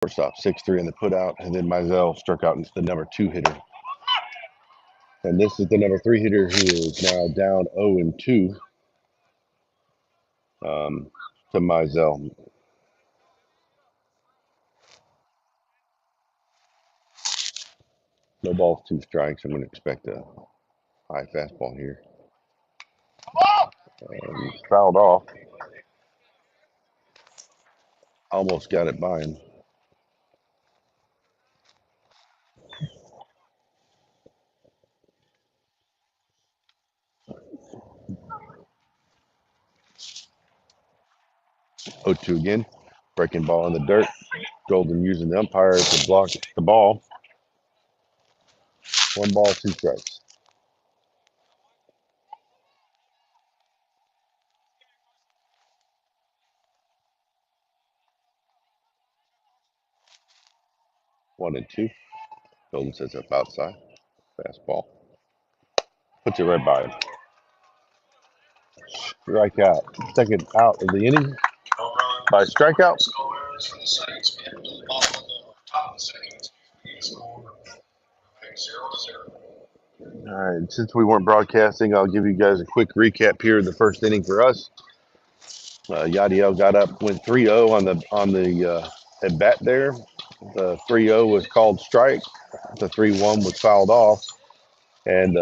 shortstop, 6'3" in the put out, and then Mizell struck out the number 2 hitter. And this is the number 3 hitter who is now down 0-2 to Mizell. No balls, 2 strikes. I'm going to expect a high fastball here. Fouled off. Almost got it by him. Oh, 2 again. Breaking ball in the dirt. Golden using the umpire to block the ball. 1 ball, 2 strikes. One and 2. Golden sets up outside. Fastball. Puts it right by him. Strikeout. Second out of the inning by strikeout. All right. Since we weren't broadcasting, I'll give you guys a quick recap here of the first inning for us. Yadiel got up, went 3-0 on the at bat there. The 3-0 was called strike. The 3-1 was fouled off, and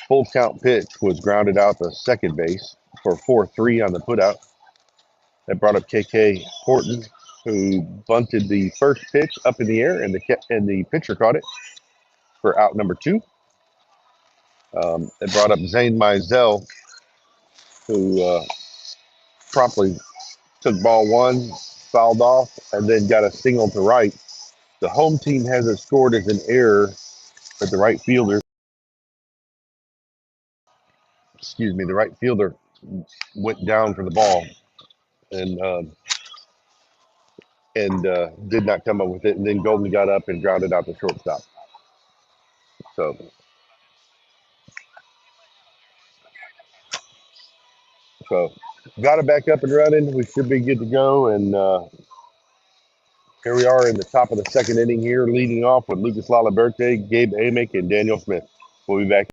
full count pitch was grounded out to second base for 4-3 on the putout. That brought up KK Horton, who bunted the first pitch up in the air, and the pitcher caught it for out number 2. It brought up Zane Mizell, who promptly took ball 1, fouled off, and then got a single to right. The home team has it scored as an error, but the right fielder, the right fielder went down for the ball and did not come up with it. And then Golden got up and grounded out the shortstop. So got it back up and running. We should be good to go. And here we are in the top of the second inning here, leading off with Lucas Laliberte, Gabe Amick, and Daniel Smith. We'll be back.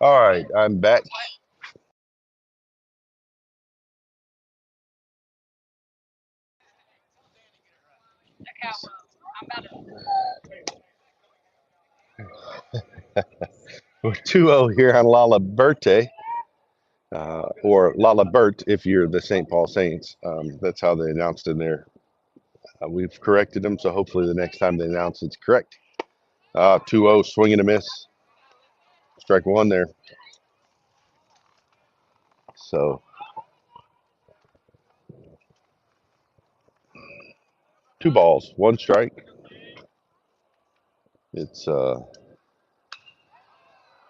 All right, I'm back. We're 2-0 here on Laliberte, or Lalibert if you're the St. Paul Saints. That's how they announced in there. We've corrected them, so hopefully the next time they announce it's correct. 2-0, swing and a miss. Strike 1 there. So 2 balls, 1 strike. It's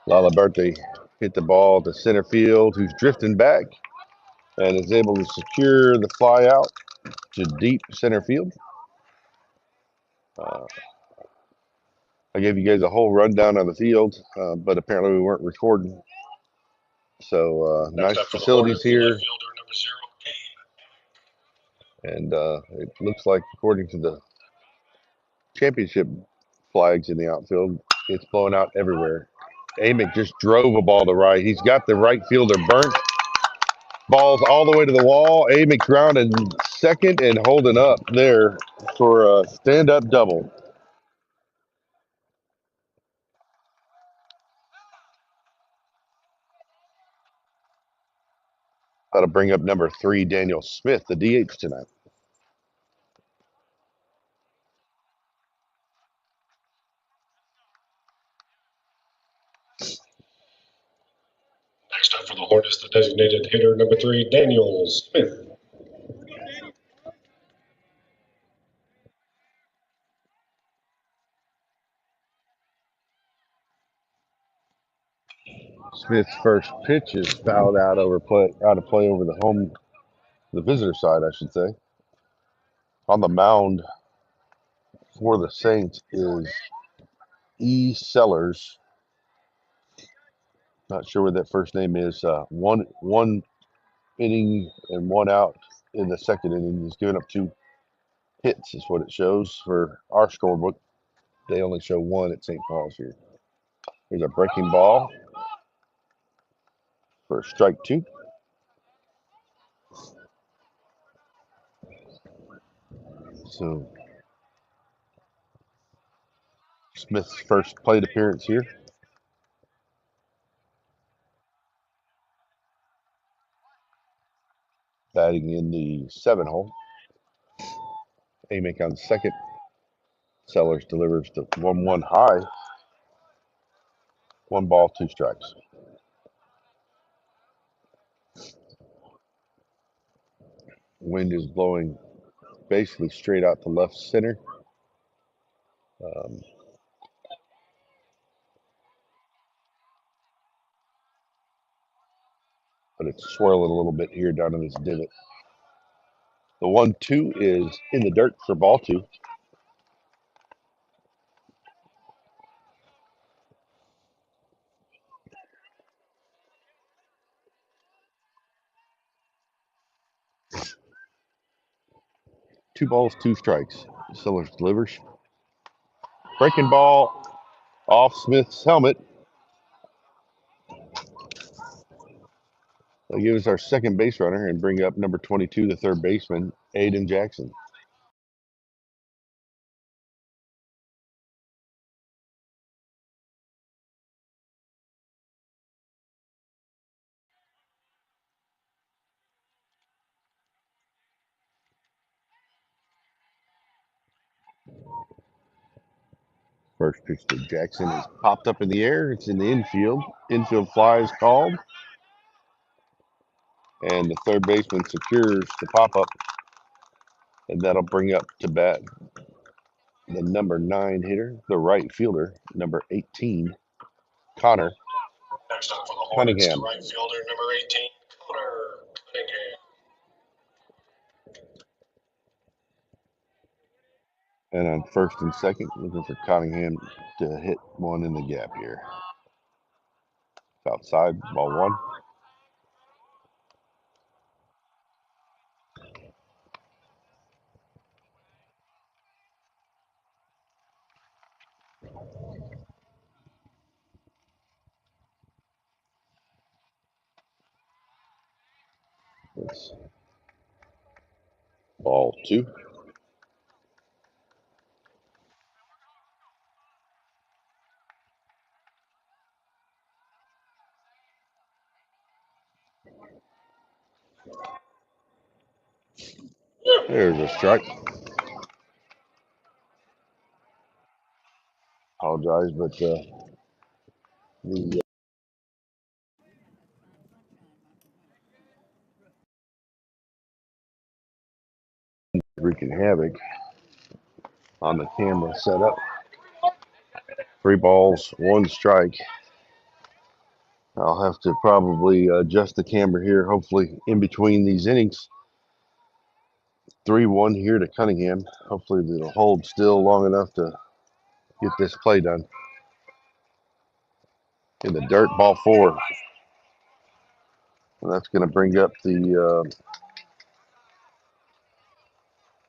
Laliberte hit the ball to center field, who's drifting back and is able to secure the fly out to deep center field. I gave you guys a whole rundown of the field, but apparently we weren't recording. So nice facilities here. And it looks like, according to the championship flags in the outfield. It's blowing out everywhere. Amick just drove a ball to right. He's got the right fielder burnt. Ball's all the way to the wall. Amick grounded second and holding up there for a stand-up double. That'll bring up number 3, Daniel Smith, the DH tonight. Next up for the Hornets, the designated hitter, number 3, Daniel Smith. Smith's first pitch is fouled out of play over the visitor side, I should say. On the mound for the Saints is E. Sellers. Not sure what that first name is. One inning and 1 out in the second inning. He's given up 2 hits, is what it shows for our scorebook. They only show 1 at St. Paul's here. There's a breaking ball for strike 2. So Smith's first plate appearance here. Batting in the 7 hole. Amick on second. Sellers delivers the 1-1 high. 1 ball, 2 strikes. Wind is blowing basically straight out to left center. But it's swirling a little bit here down in this divot. The 1-2 is in the dirt for ball 2. Two balls, 2 strikes. Sellers delivers. Breaking ball off Smith's helmet. They'll give us our second base runner and bring up number 22, the third baseman, Aiden Jackson. First pitch to Jackson is popped up in the air. It's in the infield. Infield fly is called. And the third baseman secures the pop-up. And that'll bring up to bat the number 9 hitter, the right fielder, number 18, Connor Next up for the Hornets, Cunningham. the right fielder, number 18, Connor Cunningham. And on first and second, looking for Cunningham to hit one in the gap here. Outside, ball 1. It's ball 2. There's a strike. Apologize, but the wreaking havoc on the camera setup. 3 balls, 1 strike. I'll have to probably adjust the camera here, hopefully in between these innings. 3-1 here to Cunningham. Hopefully it'll hold still long enough to get this play done. In the dirt, ball 4. And that's going to bring up the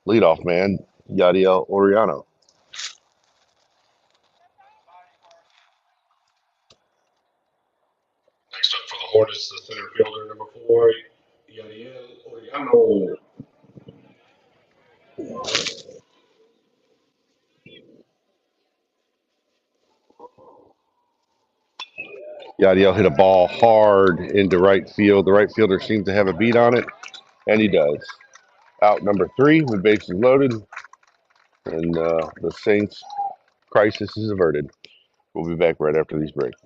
leadoff man, Yadiel Oriano. Hornets, the center fielder, number 4, Yadiel Oriano. Yadiel hit a ball hard into right field. The right fielder seems to have a beat on it, and he does. Out number 3 with bases loaded, and the Saints crisis is averted. We'll be back right after these breaks.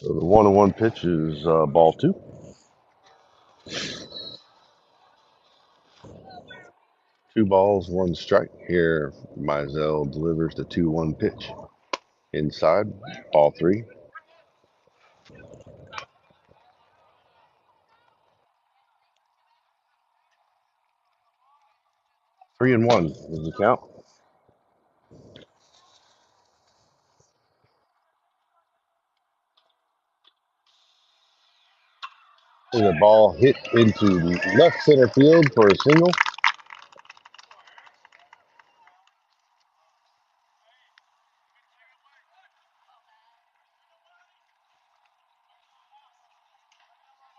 So the 1-1 pitch is ball 2. 2 balls, 1 strike. Here, Mizell delivers the 2-1 pitch. Inside, ball 3. 3-1 is the count. And the ball hit into left center field for a single.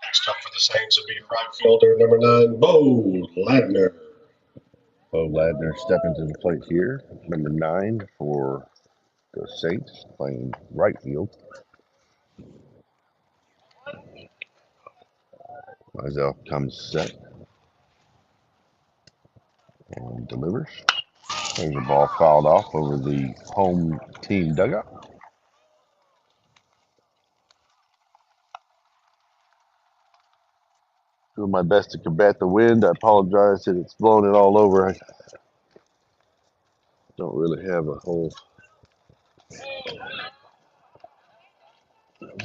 Next up for the Saints will be right fielder, number 9, Bo Ladner. Bo Ladner stepping to the plate here. Number 9 for the Saints, playing right field. Mizell comes set and delivers. There's a ball fouled off over the home team dugout. Doing my best to combat the wind. I apologize that it's blowing it all over. I don't really have a whole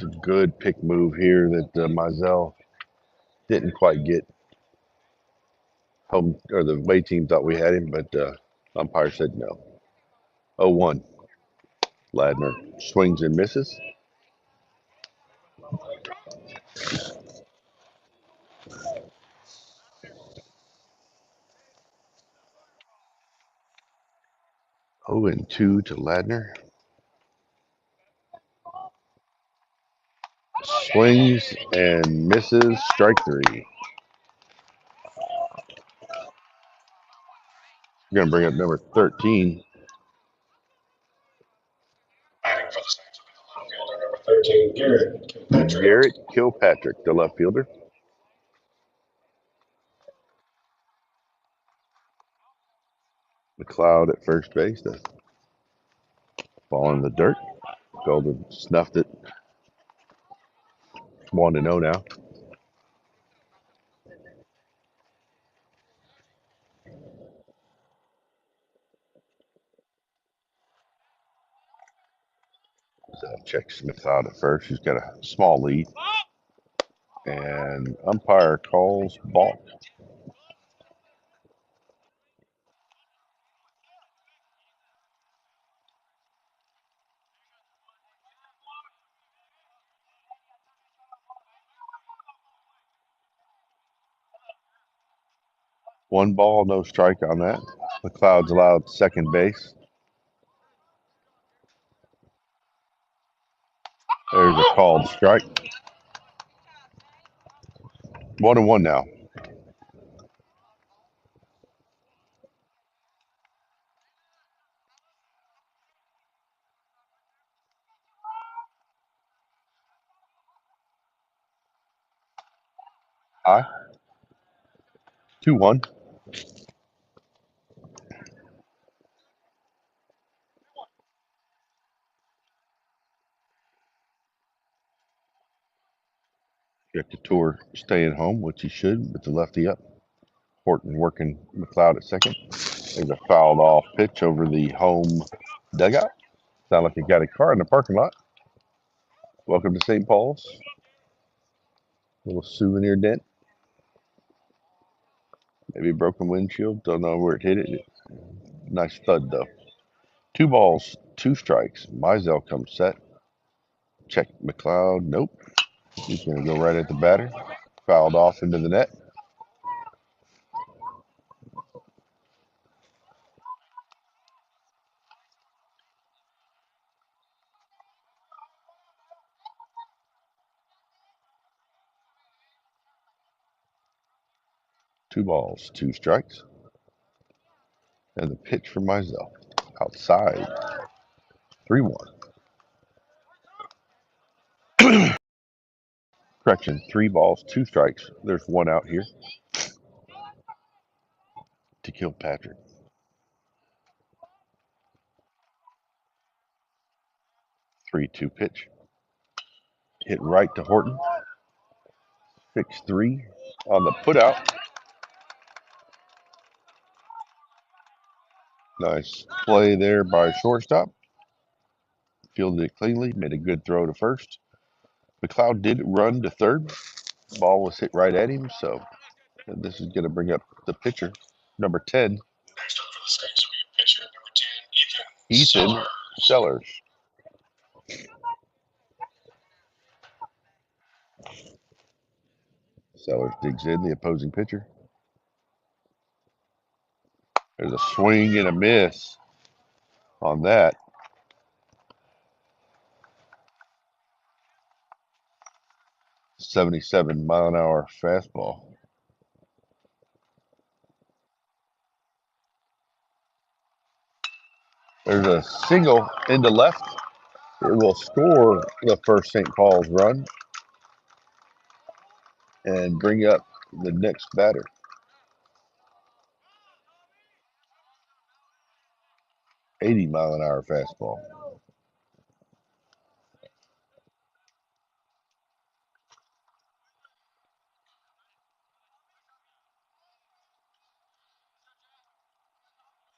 It's a good pick move here that Mizell didn't quite get. Home or the away team thought we had him, but umpire said no. 0-1. Ladner swings and misses. Oh, and 2 to Ladner. Swings and misses. Strike 3. We're going to bring up number 13. Batting for the Saints will be the left fielder, number 13, Garrett Kilpatrick. Garrett Kilpatrick, the left fielder. McLeod at first base. The ball in the dirt. Golden snuffed it. 1-0 now. So checks McLeod at first. He's got a small lead. And umpire calls balk. One ball, no strike on that. McLeod's allowed second base. There's a called strike. 1-1 now. High. 2-1. Got Couture staying home, which he should, with the lefty up. Horton working McLeod at second. There's a fouled off pitch over the home dugout. Sound like he got a car in the parking lot. Welcome to St. Paul's. Little souvenir dent. Maybe broken windshield. Don't know where it hit it. Nice thud though. 2 balls, 2 strikes. Mizell comes set. Check McLeod. Nope. He's going to go right at the batter. Fouled off into the net. Two balls, 2 strikes. And the pitch for Mizell. Outside. 3-1. Correction, 3 balls, 2 strikes. There's 1 out here to Kilpatrick. 3-2 pitch. Hit right to Horton. Fix 3 on the putout. Nice play there by shortstop. Fielded it cleanly. Made a good throw to first. McLeod did run to third. Ball was hit right at him, so this is going to bring up the pitcher, number 10. Next up for the Saints will be pitcher number 10, Ethan Sellers. Sellers digs in, the opposing pitcher. There's a swing and a miss on that. .77-mile-an-hour fastball. There's a single into left. It will score the first St. Paul's run and bring up the next batter. .80-mile-an-hour fastball.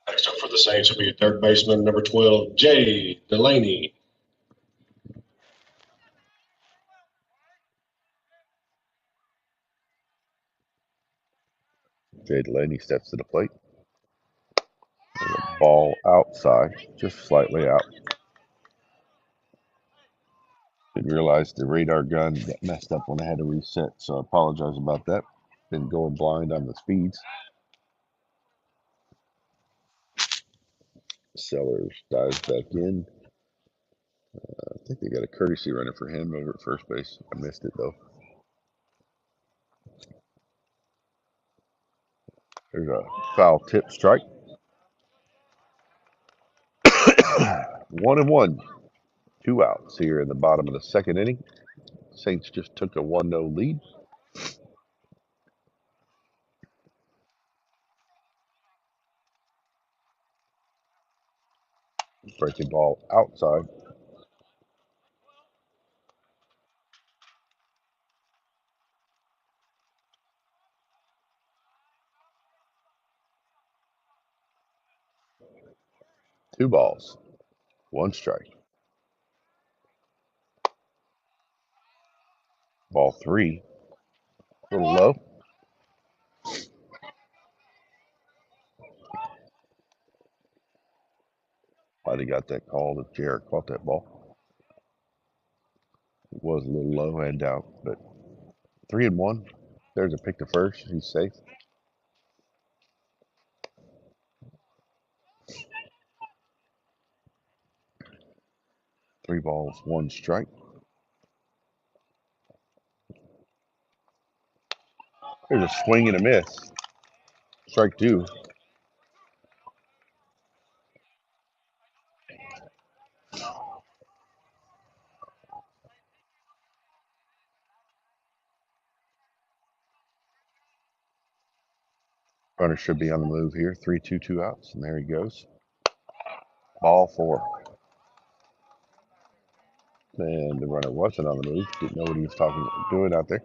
Next up for the Saints will be third baseman number 12, Jay Delaney. Jay Delaney steps to the plate. There's a ball outside, just slightly out. Didn't realize the radar gun got messed up when I had to reset, so I apologize about that. Been going blind on the speeds. Sellers dives back in. I think they got a courtesy runner for him over at first base. I missed it though. There's a foul tip strike. 1-1. 2 outs here in the bottom of the second inning. Saints just took a 1-0 lead. Breaking ball outside. Two balls. 1 strike. Ball 3. A little low. Might have got that call if Jarrett caught that ball. It was a little low and out, but 3-1. There's a pick to first. He's safe. 3 balls, 1 strike. There's a swing and a miss. Strike 2. Runner should be on the move here. 3-2, 2 outs, and there he goes. Ball 4. And the runner wasn't on the move. Didn't know what he was doing out there.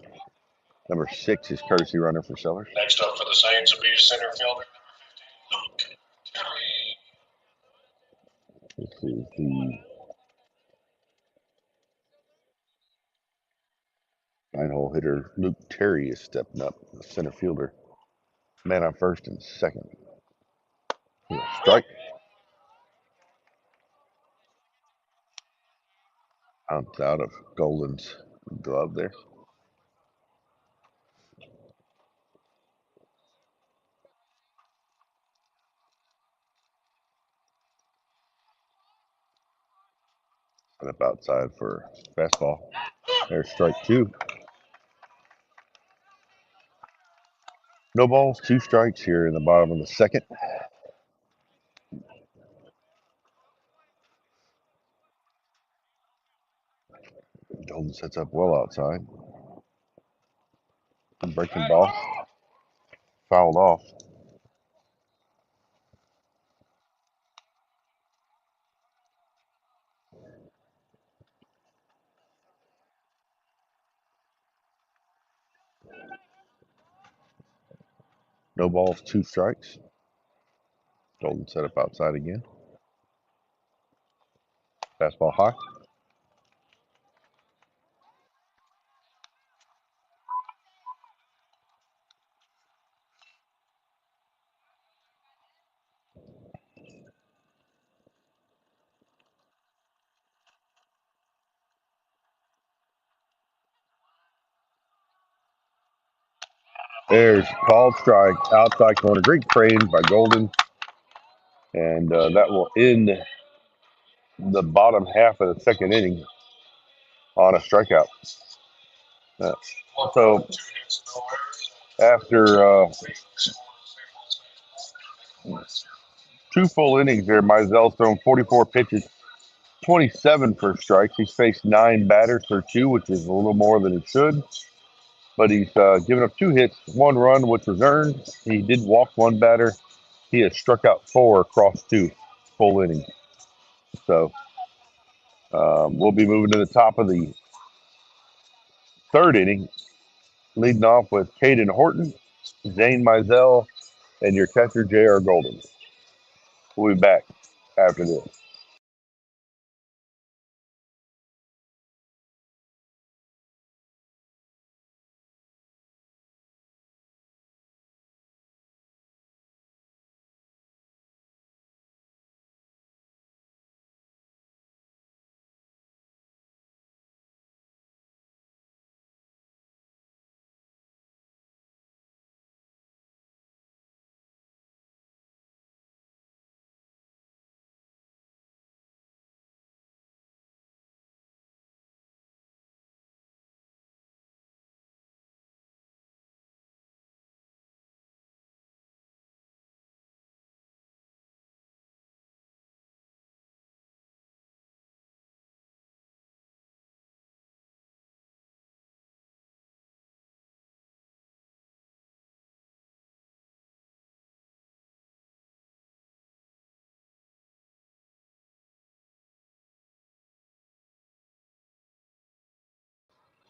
Number 6 is courtesy runner for Sellers. Next up for the Saints will be center fielder number 15, Luke Terry. This is the 9-hole hitter. Luke Terry is stepping up. The center fielder. Man on first and second. Strike. Bounced out of Golden's glove there. And up outside for fastball. There's strike 2. No balls, 2 strikes here in the bottom of the second. Golden sets up well outside. Breaking ball. Fouled off. No balls, 2 strikes. Golden set up outside again. Fastball high. There's called strike, outside corner. Great frame by Golden. And that will end the bottom half of the second inning on a strikeout. So after 2 full innings there, Mizell's thrown 44 pitches, 27 for strikes. He's faced 9 batters for 2, which is a little more than he should. But he's given up 2 hits, 1 run, which was earned. He did walk 1 batter. He has struck out 4 across 2 full innings. So we'll be moving to the top of the third inning, leading off with Caden Horton, Zane Mizell, and your catcher, J.R. Golden. We'll be back after this.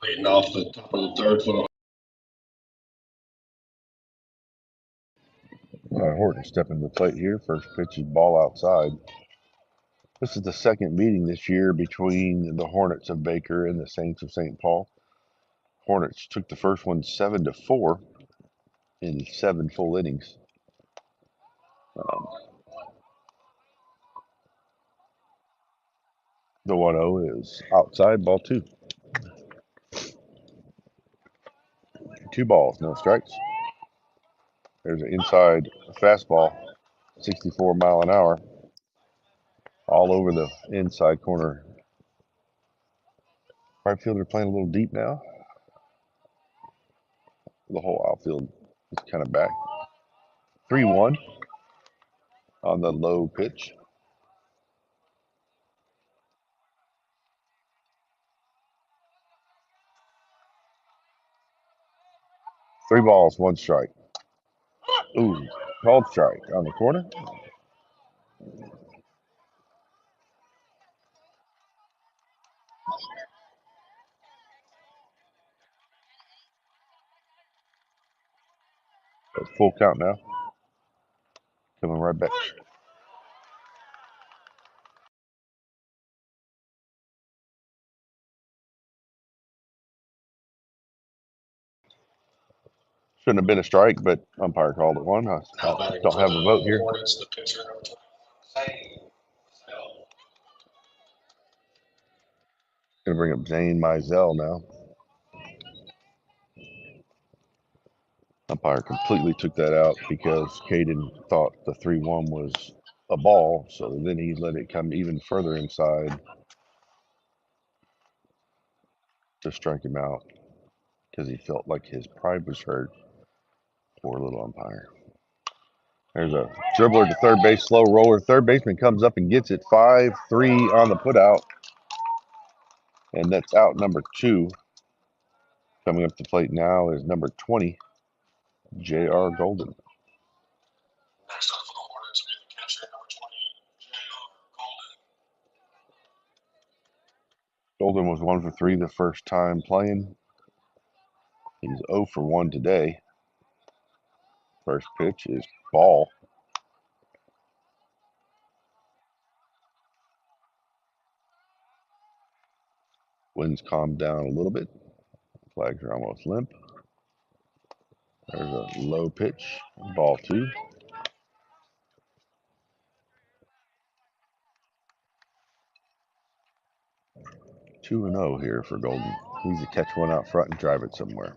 Leading off the top of the third for the Horton stepping to the plate here. First pitch is ball outside. This is the second meeting this year between the Hornets of Baker and the Saints of St. Paul. Hornets took the first one 7-4 in 7 full innings. The 1-0 is outside, ball 2. 2 balls, no strikes. There's an inside fastball, 64 mile an hour, all over the inside corner. Right fielder playing a little deep now. The whole outfield is kind of back. 3-1 on the low pitch. Three balls, 1 strike. Ooh, called strike on the corner. That's full count now. Coming right back. Shouldn't have been a strike, but umpire called it one. I don't have a vote here. Hornets, the pitcher, Gonna bring up Zane Mizell now. Umpire completely took that out because Caden thought the 3-1 was a ball, so then he let it come even further inside to strike him out because he felt like his pride was hurt. Poor little umpire. There's a dribbler to third base, slow roller. Third baseman comes up and gets it. 5-3 on the putout. And that's out number 2. Coming up to plate now is number 20, J.R. Golden. next up for the Hornets will be the catcher, number 20, J.R. Golden. Golden was 1 for 3 the first time playing. He's 0 for 1 today. First pitch is ball. Wind's calmed down a little bit. Flags are almost limp. There's a low pitch, ball 2. 2-0 here for Golden. Needs to catch one out front and drive it somewhere.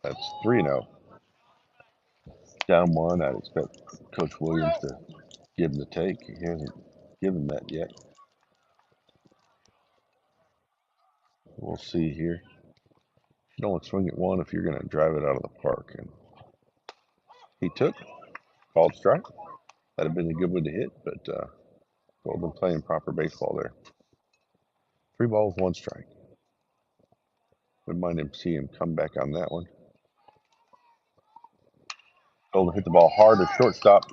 That's 3-0. Down 1, I'd expect Coach Williams to give him the take. He hasn't given that yet. We'll see here. You don't swing at 1 if you're going to drive it out of the park. And he took, called strike. That'd have been a good one to hit, but Golden playing proper baseball there. 3 balls, 1 strike. Wouldn't mind him see him come back on that one. Golden hit the ball hard to shortstop.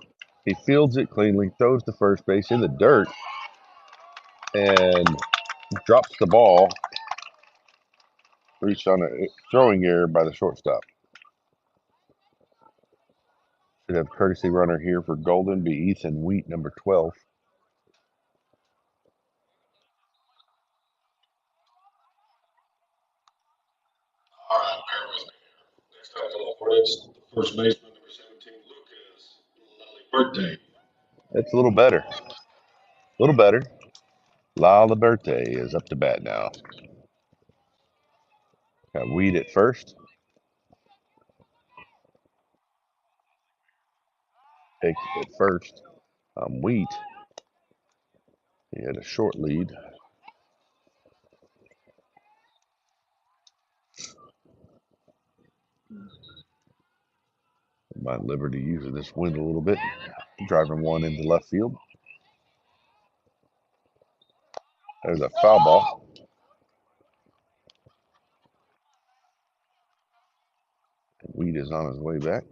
He fields it cleanly, throws to first base in the dirt, and drops the ball. Reached on a throwing error by the shortstop. Should have courtesy runner here for Golden, be Ethan Wheat, number 12. All right, bear with me. Next up for the Hornets, the first baseman, number 17, Lucas Birthday. It's a little better. A little better. La Liberte is up to bat now. Got Wheat at first. Takes at first. Wheat. He had a short lead. My Liberty using this wind a little bit. Driving one into left field. There's a foul ball. Wheat is on his way back.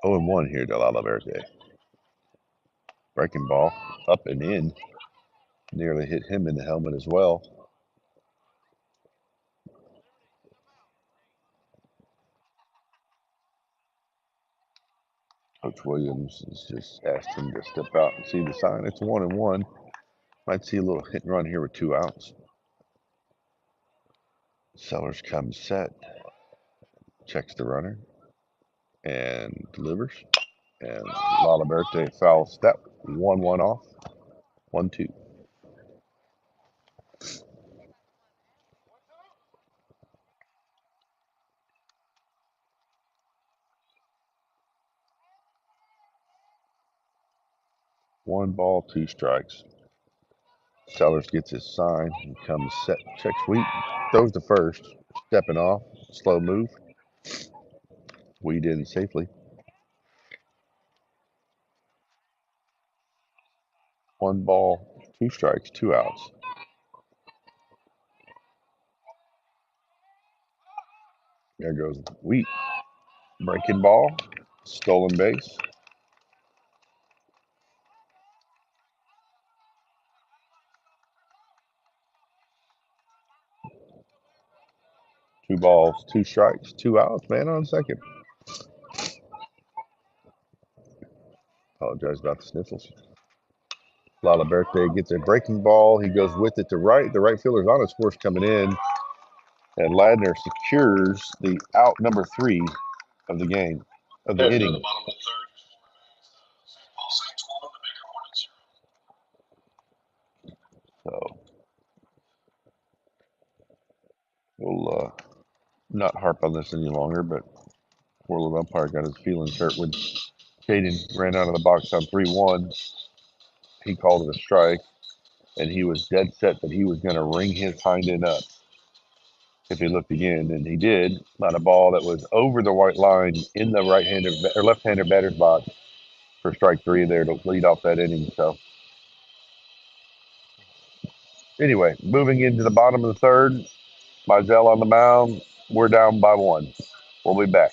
0-1 here to La Verde. Breaking ball up and in. Nearly hit him in the helmet as well. Coach Williams has just asked him to step out and see the sign. It's 1-1. Might see a little hit and run here with 2 outs. Sellers comes set, checks the runner, and delivers. And La Liberte foul step. 1-1 off. 1-2. One ball, 2 strikes. Sellers gets his sign. He comes set, checks Wheat, throws to first, stepping off, slow move. Wheat in safely. 1 ball, 2 strikes, 2 outs. There goes Wheat. Breaking ball, stolen base. Two balls, 2 strikes, 2 outs. Man on second. Apologize about the sniffles. La Liberte gets a breaking ball. He goes with it to right. The right fielder's on his course coming in. And Ladner secures the out number 3 of the game, of the And inning. the bottom of the third, St. Paul Saints 1, the Baker Hornets 0. So we'll not harp on this any longer, but World umpire got his feelings hurt when Caden ran out of the box on 3-1. He called it a strike, and he was dead set that he was going to ring his hind end up if he looked again, and he did. Not a ball that was over the white line in the right-hander or left-hander batter's box for strike 3 there to lead off that inning. So anyway, moving into the bottom of the third, Mizell on the mound. We're down by 1. We'll be back.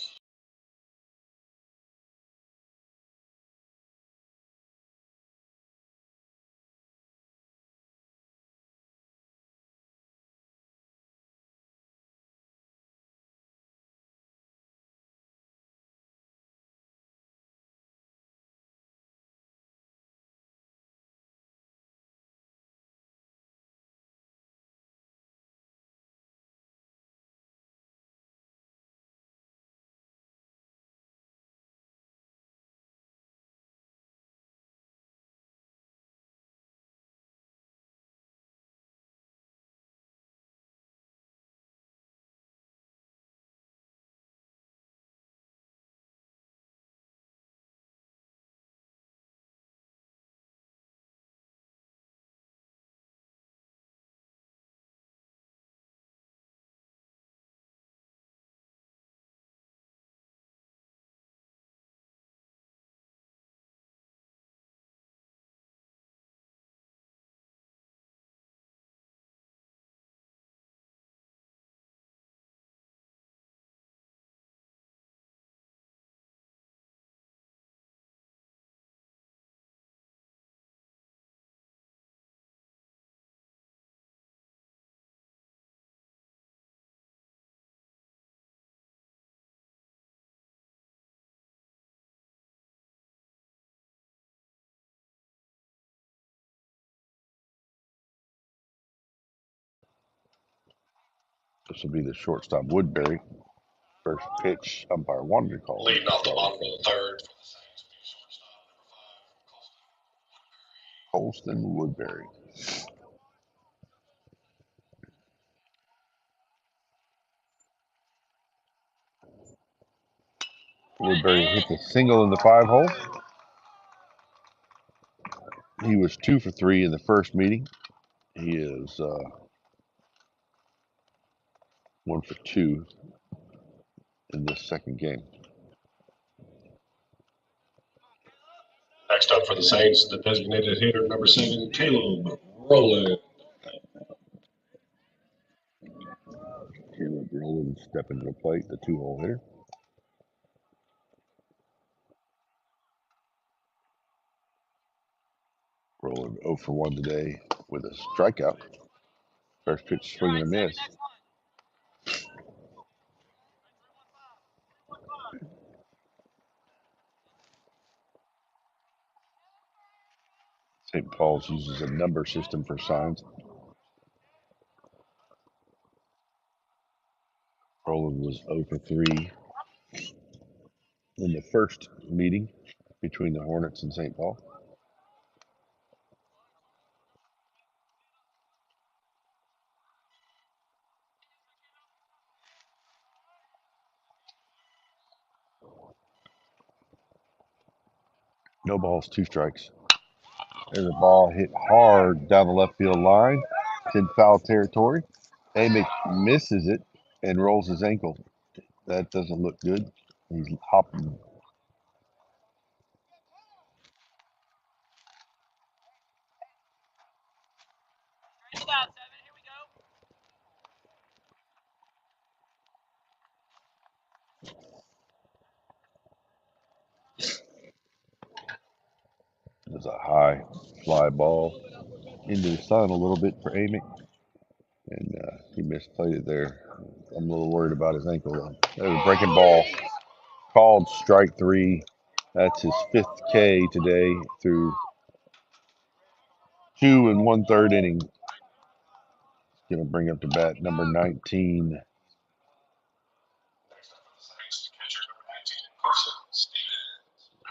This will be the shortstop Woodbury. First pitch, umpire wanted to call. Leading off the bottom of the third for the Saints will be shortstop number 5, Colston Woodbury. Woodbury hits a single in the 5 hole. He was 2 for 3 in the first meeting. He is 1 for 2 in this second game. Next up for the Saints, the designated hitter number 7, Caleb Rowland. Caleb Rowland stepping to the plate, the 2-hole hitter. 0 for 1 today with a strikeout. First pitch swing and a miss. St. Paul's uses a number system for signs. Roland was 0 for 3 in the first meeting between the Hornets and St. Paul. No balls, 2 strikes. There's a ball hit hard down the left field line. It's in foul territory. Amick misses it and rolls his ankle. That doesn't look good. He's hopping. There's a high fly ball into the sun a little bit for Amick, and he misplayed it there. I'm a little worried about his ankle though. There's a breaking ball. Called strike 3. That's his 5th K today through 2 1/3 innings. Going to bring up to bat number 19.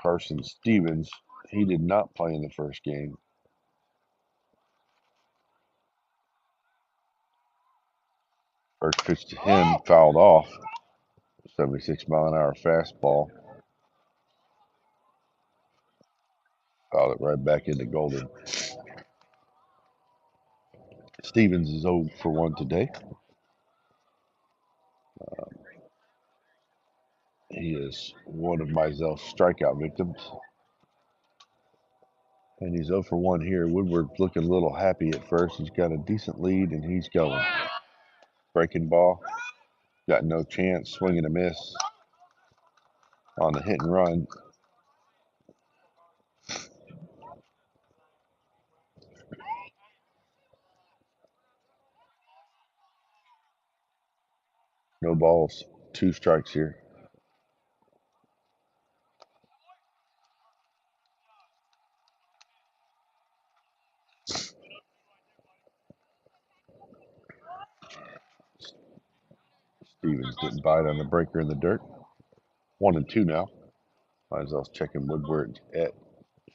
Carson Stevens. He did not play in the first game. First pitch to him fouled off. 76-mile-an-hour fastball. Fouled it right back into Golden. Stevens is 0 for 1 today. He is one of Meisel's strikeout victims. And he's 0 for 1 here. Woodward's looking a little happy at first. He's got a decent lead, and he's going. Breaking ball. Got no chance. Swing and a miss on the hit and run. No balls. 2 strikes here. Stevens getting bite on the breaker in the dirt. 1 and 2 now. Meisel's checking Woodward at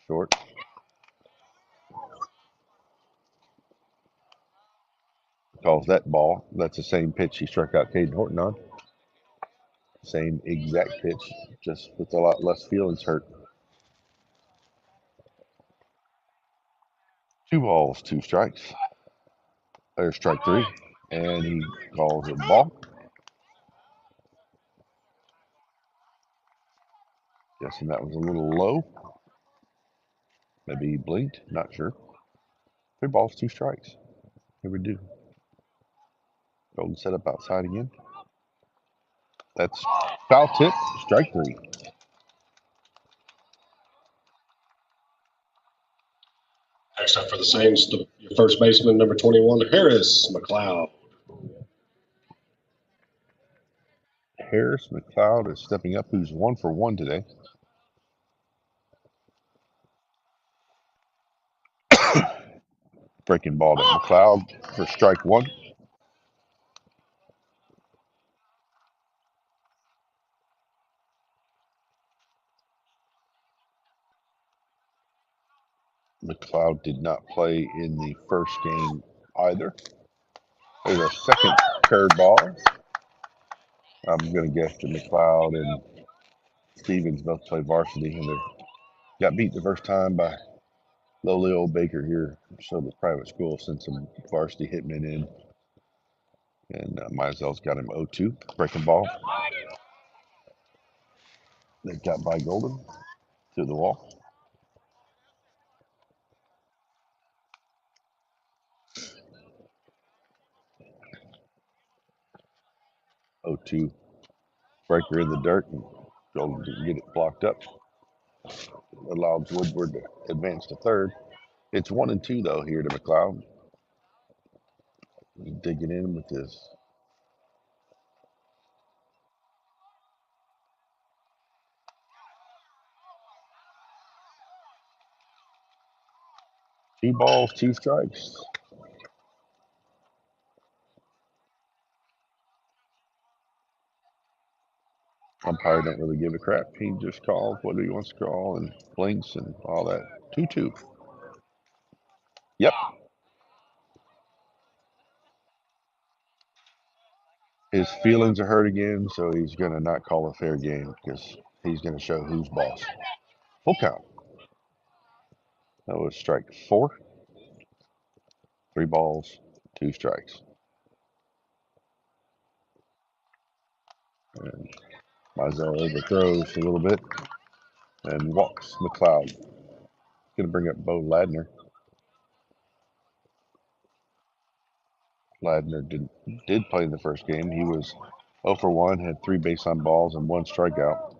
short. Calls that ball. That's the same pitch he struck out Caden Horton on. Same exact pitch, just with a lot less feelings hurt. 2 balls, 2 strikes. There's strike 3, and he calls it ball. Guessing that was a little low. Maybe he blinked, not sure. 3 balls, 2 strikes. Here we do. Golden set up outside again. That's foul tip, strike 3. Next up for the Saints, your first baseman, number 21, Harris McLeod. Harris McLeod is stepping up, who's 1 for 1 today. Breaking ball to McLeod for strike 1. McLeod did not play in the first game either. There's a second curveball. I'm going to guess that McLeod and Stevens both play varsity, and they got beat the first time by lowly old Baker here. So the private school sent some varsity hitmen in, and Meisel's got him 0-2. Breaking ball. They got by Golden to the wall. 0-2. Breaker in the dirt, and Golden didn't get it blocked up. Allows Woodward to advance to third. It's 1-2 though here to McLeod. He's digging in with this. Two balls, two strikes. Umpire don't really give a crap. He just calls what he wants to call and blinks and all that. 2-2. Yep. His feelings are hurt again, so he's going to not call a fair game because he's going to show who's boss. Full count. That was strike 4. 3 balls, 2 strikes. And Mizell overthrows a little bit and walks McLeod. Going to bring up Bo Ladner. Ladner did play in the first game. He was 0 for 1, had 3 base on balls and 1 strikeout.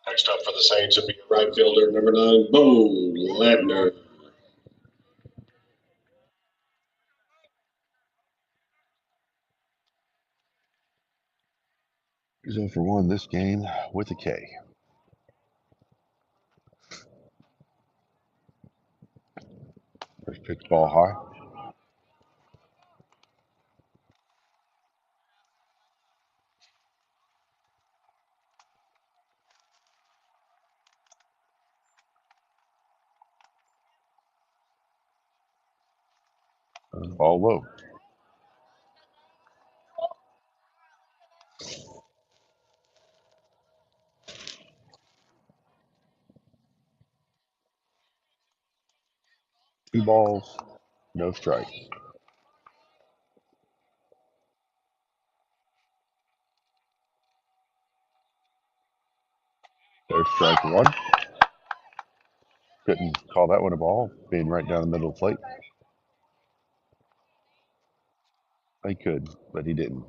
Next up for the Saints will be right fielder number 9, Bo Ladner. He's 0 for 1 this game with a K. First pitch ball high. Ball low. Two balls, no strikes. There's strike 1. Couldn't call that one a ball, being right down the middle of the plate. He could, but he didn't.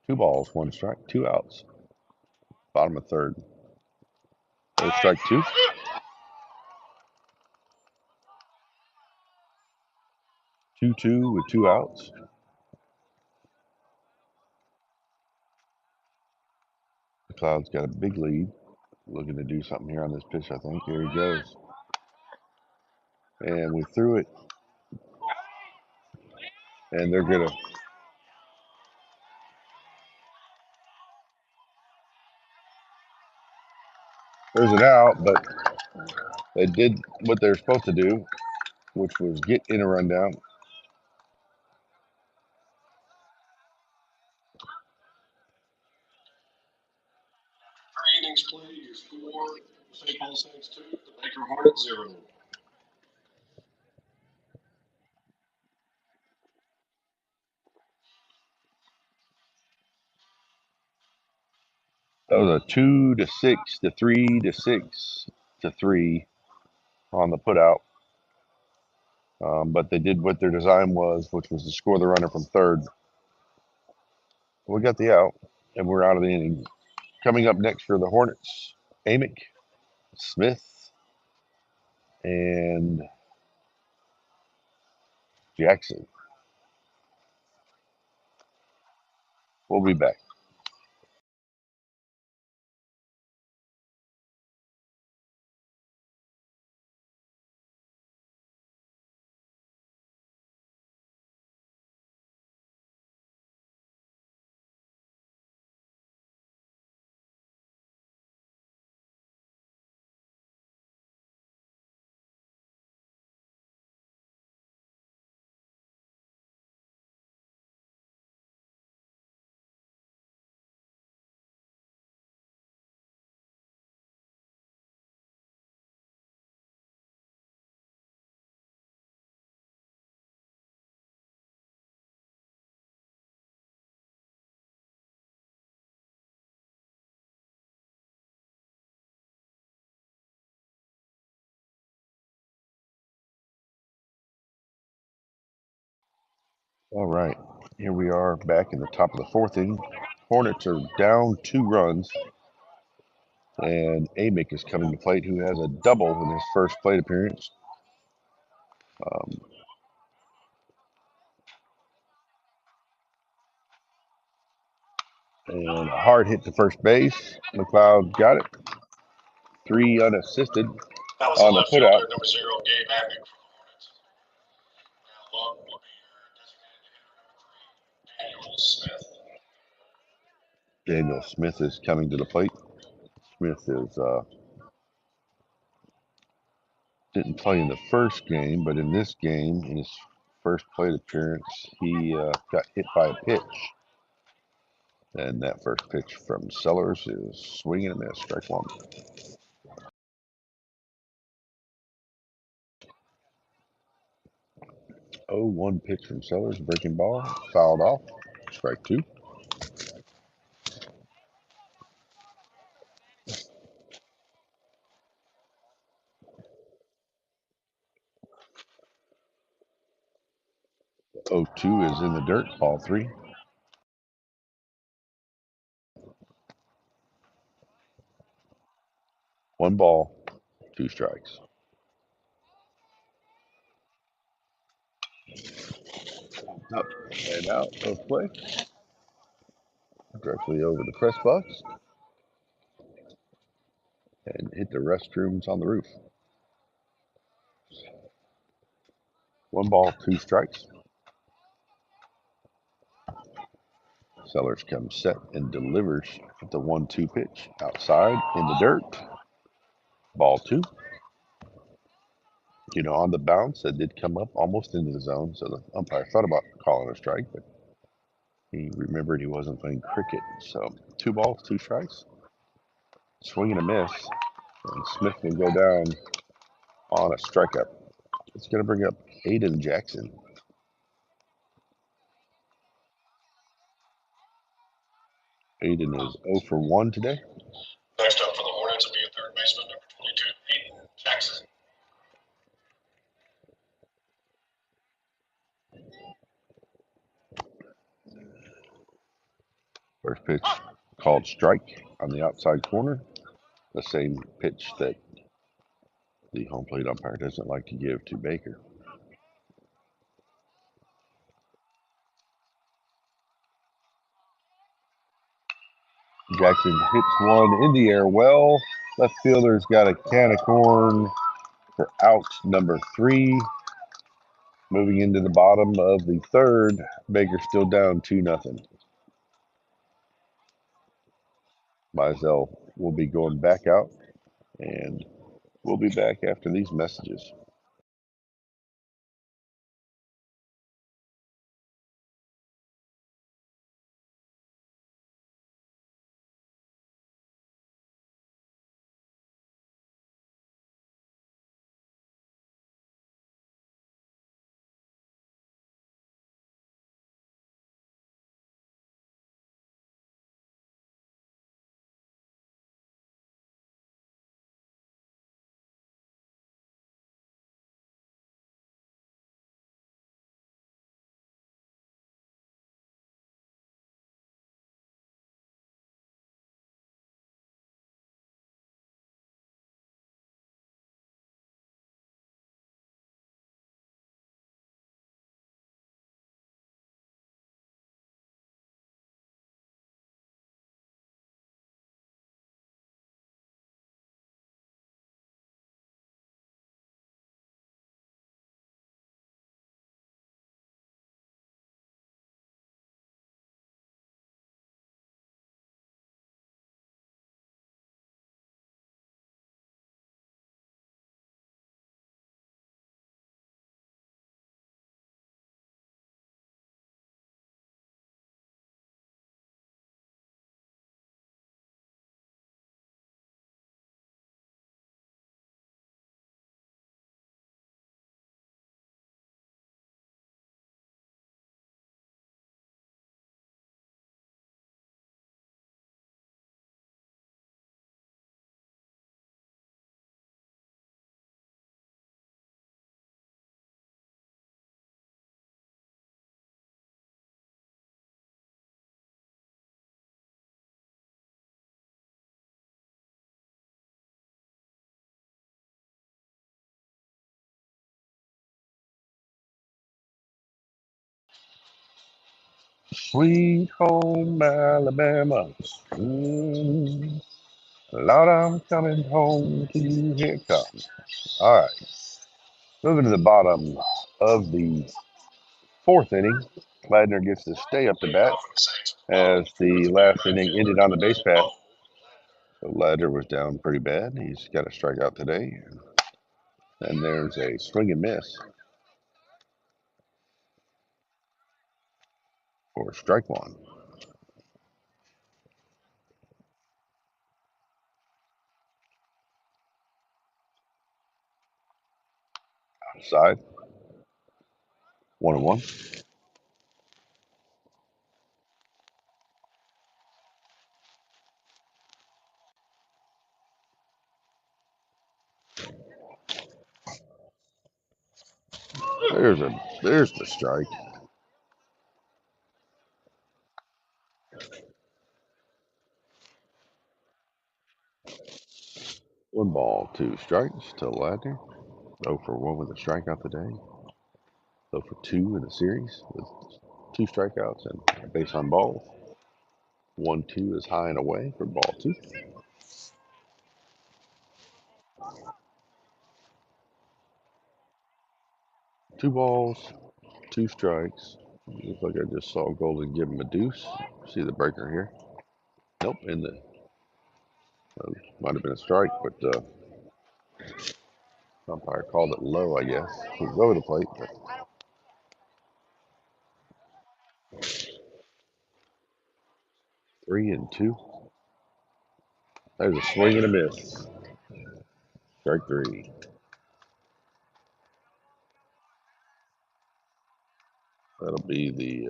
2 balls, 1 strike, 2 outs. Bottom of 3rd. There's strike 2. 2-2 with 2 outs. McLeod's got a big lead. Looking to do something here on this pitch, I think. Here he goes. And we threw it. And they're going to. There's an out, but they did what they're supposed to do, which was get in a rundown. 3 innings played, your score, St. Paul Saints 2, the Baker Hornets 0. That was a 2-6 to 3-6 to 3 on the putout. But they did what their design was, which was to score the runner from 3rd. We got the out, and we're out of the inning. Coming up next for the Hornets, Amick, Smith, and Jackson. We'll be back. All right, here we are back in the top of the 4th inning. Hornets are down 2 runs. And Amick is coming to plate, who has a double in his first plate appearance. Um, and a hard hit to first base. McLeod got it. 3 unassisted That was on the the left fielder, putout. number 0, Gabe Amick from the Hornets. Now Long will be your designated hitter, number 3, Daniel Smith. Daniel Smith is coming to the plate. Smith is didn't play in the first game, but in this game, in his first plate appearance, he got hit by a pitch. And that first pitch from Sellers is swinging and a miss, strike one. 0-1 pitch from Sellers, breaking ball, fouled off, strike two. The 0-2 is in the dirt, ball three. One ball, two strikes. Up and out of play. Directly over the press box. And hit the restrooms on the roof. One ball, two strikes. Sellers comes set and delivers the 1-2 pitch outside in the dirt. Ball two. On the bounce, it did come up almost into the zone, so the umpire thought about calling a strike, but he remembered he wasn't playing cricket. So 2 balls, 2 strikes. Swing and a miss, and Smith will go down on a strikeout. It's going to bring up Aiden Jackson. Aiden is 0 for 1 today. Next up for the Hornets will be a third baseman, number 22, Aiden Jackson. First pitch called strike on the outside corner. The same pitch that the home plate umpire doesn't like to give to Baker. Jackson hits one in the air well. Left fielder's got a can of corn for out number 3. Moving into the bottom of the third, Baker still down 2-0. Mizell will be going back out, and we'll be back after these messages. Sweet home Alabama. Mm, Lord, I'm coming home to you. Here it comes. All right. Moving to the bottom of the fourth inning. Ladner gets to stay up to bat as the last inning ended on the base path. So Ladner was down pretty bad. He's got a strikeout today. And there's a swing and miss for strike one. Outside. 1-1. There's the strike. 1-2 strikes to Ladner. 0-for-1 with a strikeout today. 0-for-2 in the series with 2 strikeouts and a base on balls. 1-2 is high and away for ball 2. 2 balls, 2 strikes. Looks like I just saw Golden give him a deuce. See the breaker here? Nope, in the might have been a strike, but umpire called it low, I guess. It was over the plate, but 3-2. There's a swing and a miss. Strike 3. That'll be the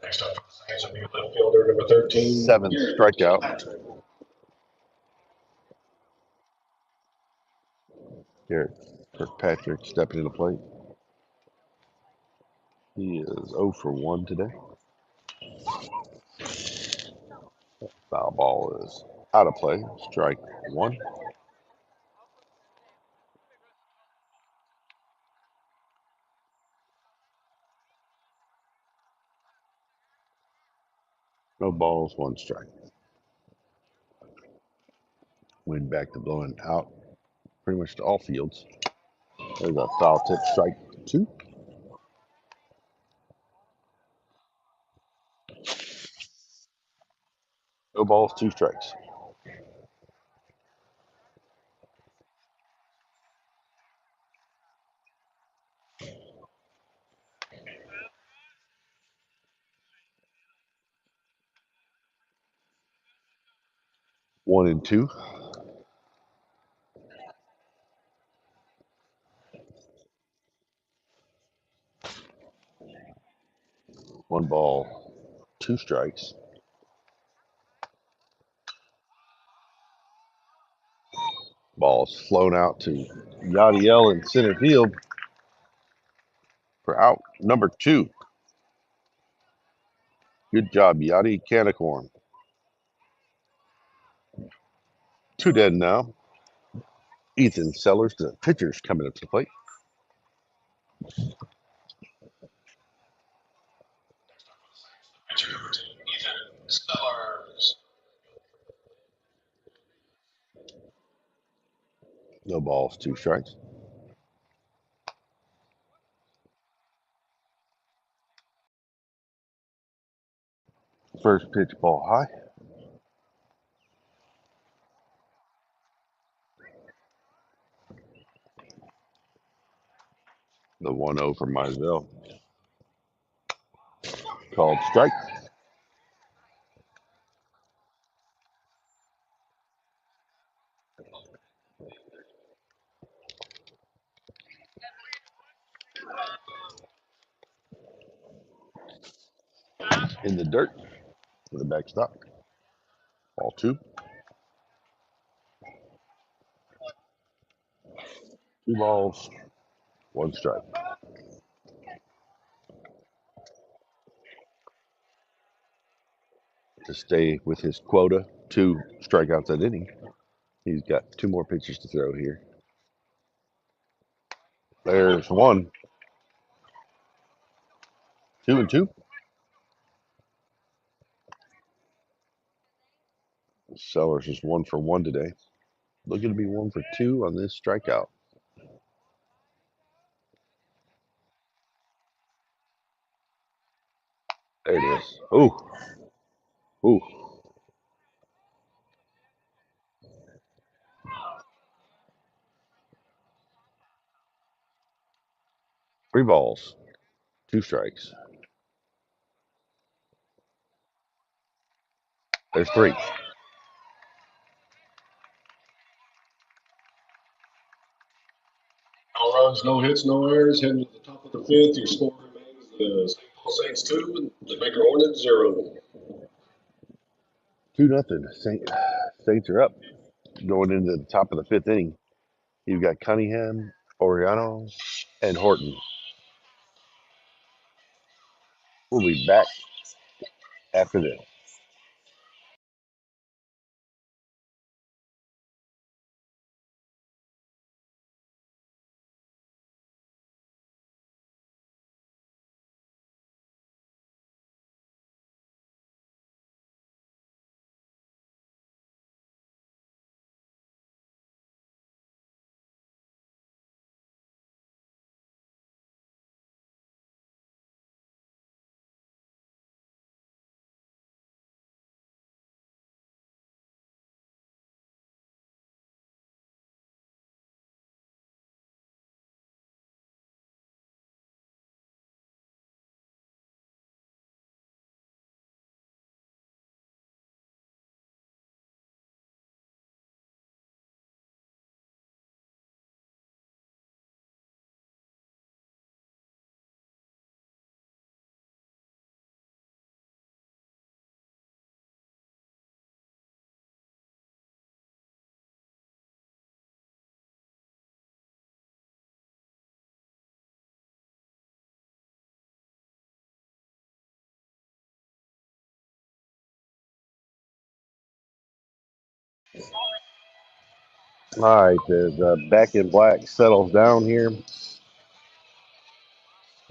Next up for the Saints will be left fielder number 13. 7th strikeout. Here, Kirkpatrick stepping in the plate. He is 0-for-1 today. Foul ball is out of play. Strike 1. No balls, 1 strike. Wind back to blowing out pretty much to all fields. There's a foul tip, strike 2. No balls, 2 strikes. One and two. One ball, 2 strikes. Ball's flown out to Yadiel in center field for out number 2. Good job, Yadi Canicorn. 2 dead now. Ethan Sellers, the pitcher's coming up to the plate. Pitcher number 2, Ethan Sellers. No balls, 2 strikes. First pitch, ball high. The 1-0 for Mizell. Called strike. In the dirt with a backstop. Ball 2. 2 balls, 1 strike. To stay with his quota, 2 strikeouts that inning. He's got 2 more pitches to throw here. There's 1. 2-2. Sellers is 1 for 1 today. Looking to be 1 for 2 on this strikeout. There it is. Ooh. Ooh. 3 balls. 2 strikes. There's 3. No runs, no hits, no errors. Heading to the top of the fifth. Your score remains the St. Paul Saints 2 and the Baker Hornets 0. 2-0. Saints are up. Going into the top of the 5th inning. You've got Cunningham, Oriano, and Horton. We'll be back after this. All right, the back in black settles down here.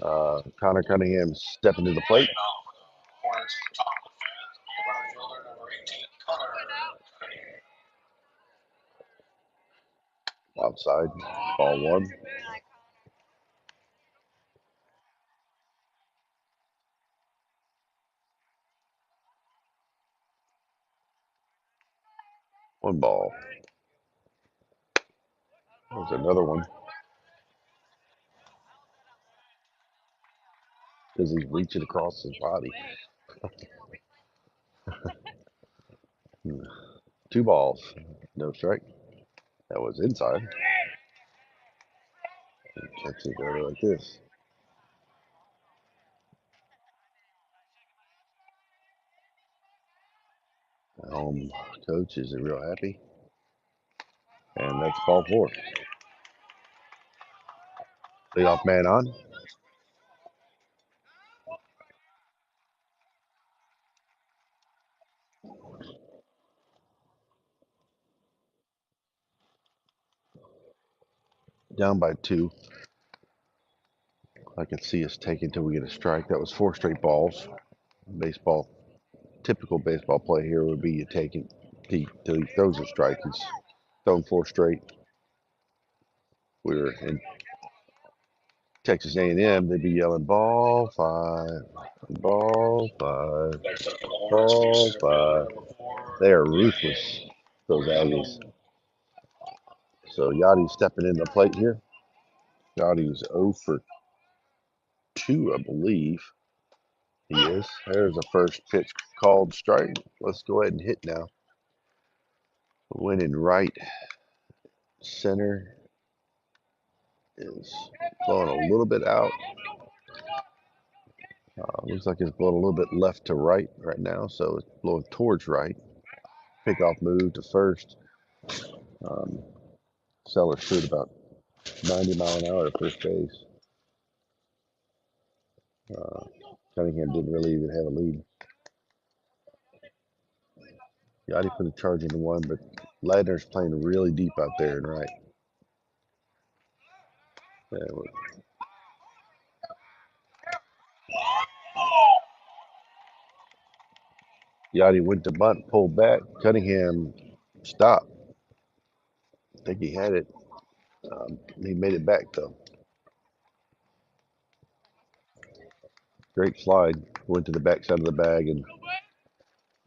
Connor Cunningham stepping to the plate. Outside, ball 1. One ball. There's another one. Because he's reaching across his body. 2 balls. No strike. That was inside. Catch it over like this. The home coach is real happy. And that's ball 4. Leadoff man on. Down by 2. I can see us take until we get a strike. That was 4 straight balls. Baseball, typical baseball play here would be you take it till he throws a strike. He's thrown 4 straight. We were in Texas A&M. They'd be yelling ball 5, ball 5, ball 5. They are ruthless, those Aggies. So Yachty's stepping in the plate here. Yachty's 0 for 2, I believe. He is. There's a first pitch called strike. Let's go ahead and hit now. Winning right center is blowing a little bit out. Looks like it's blowing a little bit left to right now, so it's blowing towards right. Pickoff move to first. Sellers shoot about 90 mile an hour at first base. Cunningham didn't really even have a lead. Yachty put a charge into 1, but Ladner's playing really deep out there and right. Yeah, Yachty went to bunt, pulled back. Cunningham stopped. I think he had it. He made it back, though. Great slide. Went to the backside of the bag, and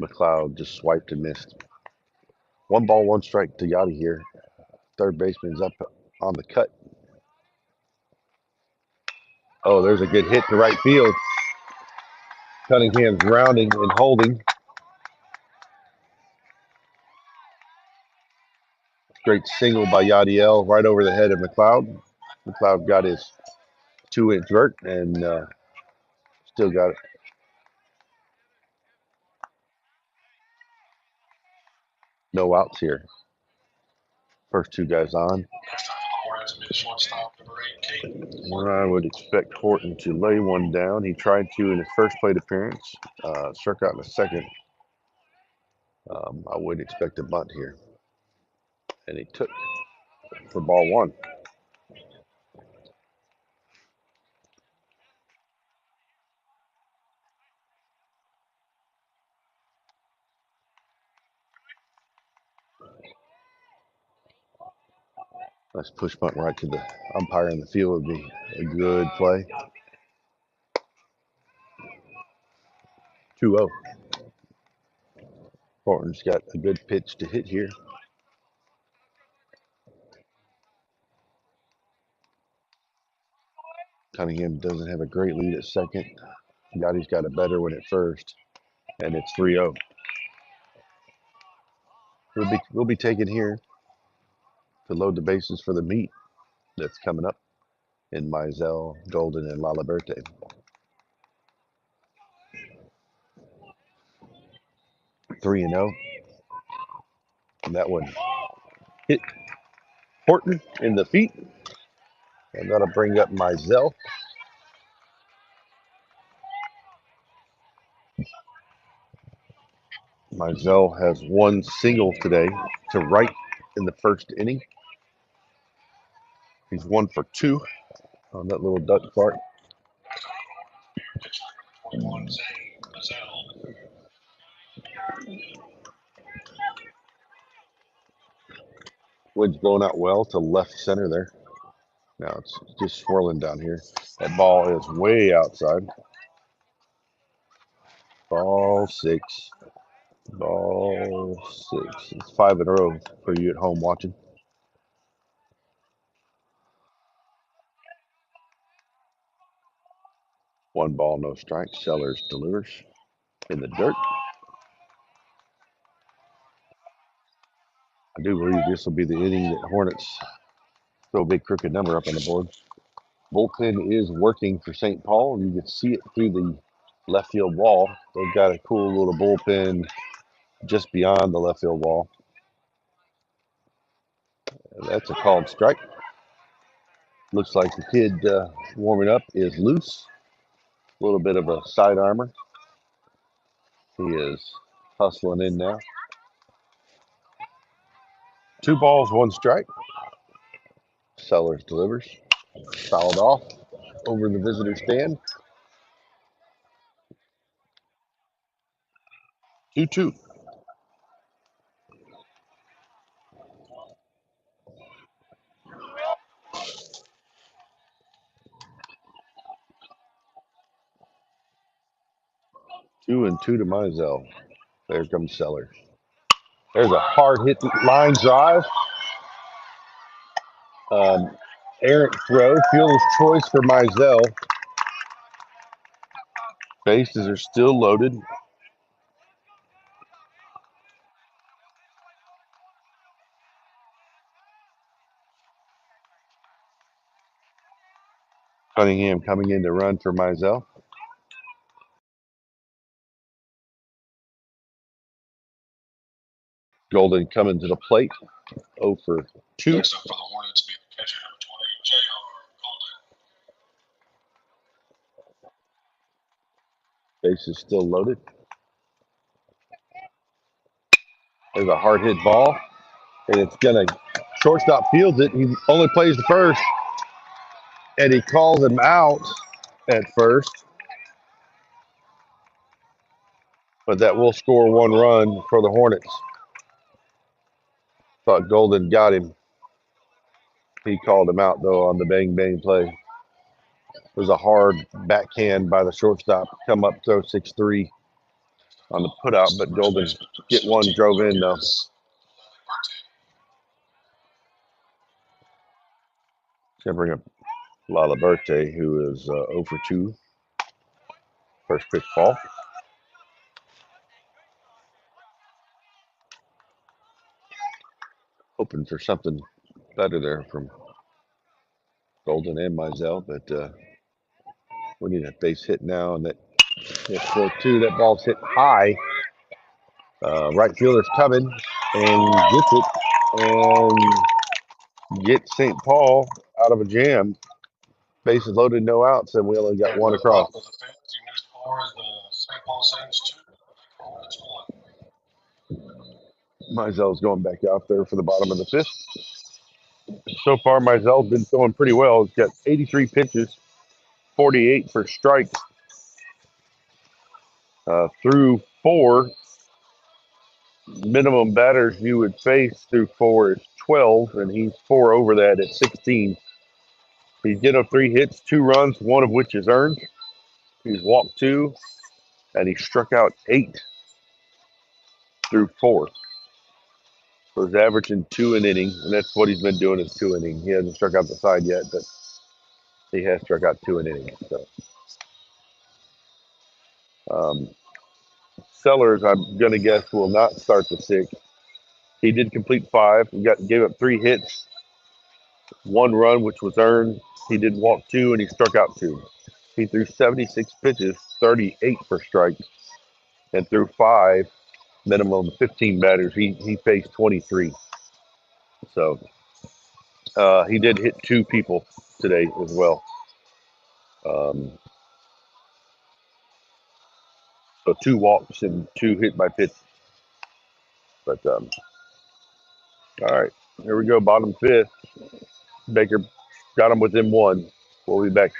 McLeod just swiped and missed. 1 ball, 1 strike to Yachty here. Third baseman's up on the cut. Oh, there's a good hit to right field. Cunningham's rounding and holding. Great single by Yadiel right over the head of McLeod. McLeod got his 2-inch vert and still got it. No outs here. First 2 guys on. I would expect Horton to lay one down. He tried to in his first plate appearance. Struck out in the second. I would expect a bunt here. And he took for ball 1. Nice push bunt right to the umpire in the field would be a good play. 2-0. Horton's got a good pitch to hit here. Cunningham doesn't have a great lead at second. Yachty's got a better one at first, and it's 3-0. We'll be taken here to load the bases for the meet that's coming up in Mizell, Golden, and La Liberte. Three and 0. And that one hit Horton in the feet, and that'll bring up Mizell. Mizell has 1 single today to right in the first inning. He's 1 for 2 on that little duck fart. Wind's blowing out well to left center there. Now it's just swirling down here. That ball is way outside. Ball 6. Ball 6. It's 5 in a row for you at home watching. One ball, no strike. Sellers delivers in the dirt. I do believe this will be the inning that Hornets throw a big crooked number up on the board. Bullpen is working for St. Paul. You can see it through the left field wall. They've got a cool little bullpen just beyond the left field wall. And that's a called strike. Looks like the kid warming up is loose. A little bit of a side armor. He is hustling in now. 2 balls, 1 strike. Sellers delivers. Fouled off over the visitor stand. 2-2. Two and 2 to Mizell. There comes Sellers. There's a hard hit line drive. Errant throw. Fielder's choice for Mizell. Bases are still loaded. Cunningham coming in to run for Mizell. Golden coming to the plate. 0 for 2. Next up for the Hornets, be the catcher, number 20, J.R. Golden. Base is still loaded. There's a hard hit ball, and it's gonna shortstop fields it. He only plays the first, and he calls him out at first. but that will score 1 run for the Hornets. Thought Golden got him. He called him out, though, on the bang bang play. It was a hard backhand by the shortstop. Come up, throw 6-3 on the putout, but Golden get one, drove in, though. Gonna bring up Lala Berte, who is 0 for 2. First pitch ball. Hoping for something better there from Golden and Mizell, but we need a base hit now, and that hits for 2. That ball's hit high. Right fielder's coming and gets it and gets St. Paul out of a jam. Bases loaded, no outs, and we only got one across. Mizell's going back out there for the bottom of the 5th. So far, Mizell's been throwing pretty well. He's got 83 pitches, 48 for strikes. Through 4, minimum batters you would face through 4 is 12, and he's 4 over that at 16. He's given up 3 hits, 2 runs, 1 of which is earned. He's walked 2, and he struck out 8 through 4. So he's averaging 2 an inning, and that's what he's been doing is 2 innings. He hasn't struck out the side yet, but he has struck out 2 an inning. So Sellers, I'm going to guess, will not start the 6th. He did complete 5. He gave up 3 hits, 1 run, which was earned. He did walk 2, and he struck out 2. He threw 76 pitches, 38 for strikes, and threw 5, minimum 15 batters. He faced 23. So he did hit 2 people today as well. So 2 walks and 2 hit by pitch. But all right, here we go. Bottom 5th. Baker got him within 1. We'll be back.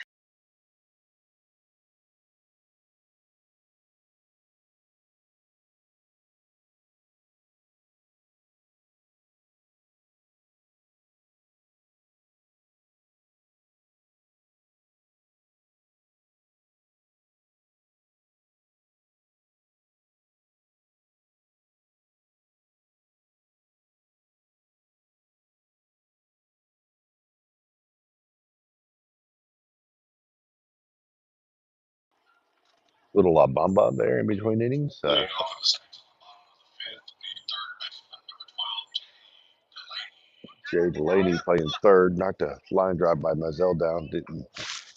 Little La Bamba there in between innings. Jerry Delaney playing 3rd, knocked a line drive by Mizell down.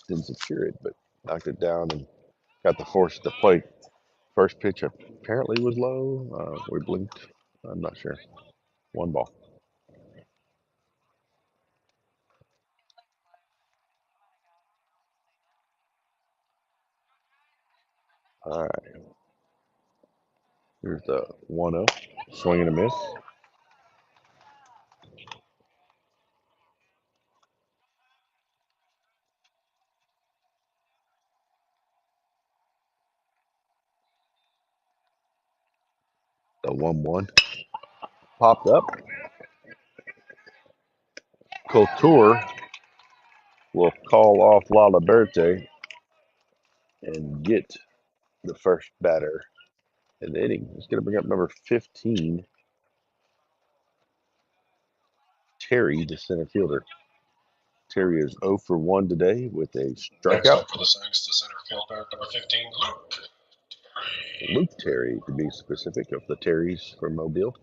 Didn't secure it, but knocked it down and got the force at the plate. First pitch apparently was low. We blinked. I'm not sure. 1 ball. All right. Here's the 1-0. Swing and a miss. The 1-1 popped up. Couture will call off Lala Berte and get the first batter in the inning. He's going to bring up number 15, Terry, the center fielder. Terry is 0 for 1 today with a strikeout. For the Saints, the center fielder, number 15, Luke Terry, to be specific, of the Terrys from Mobile.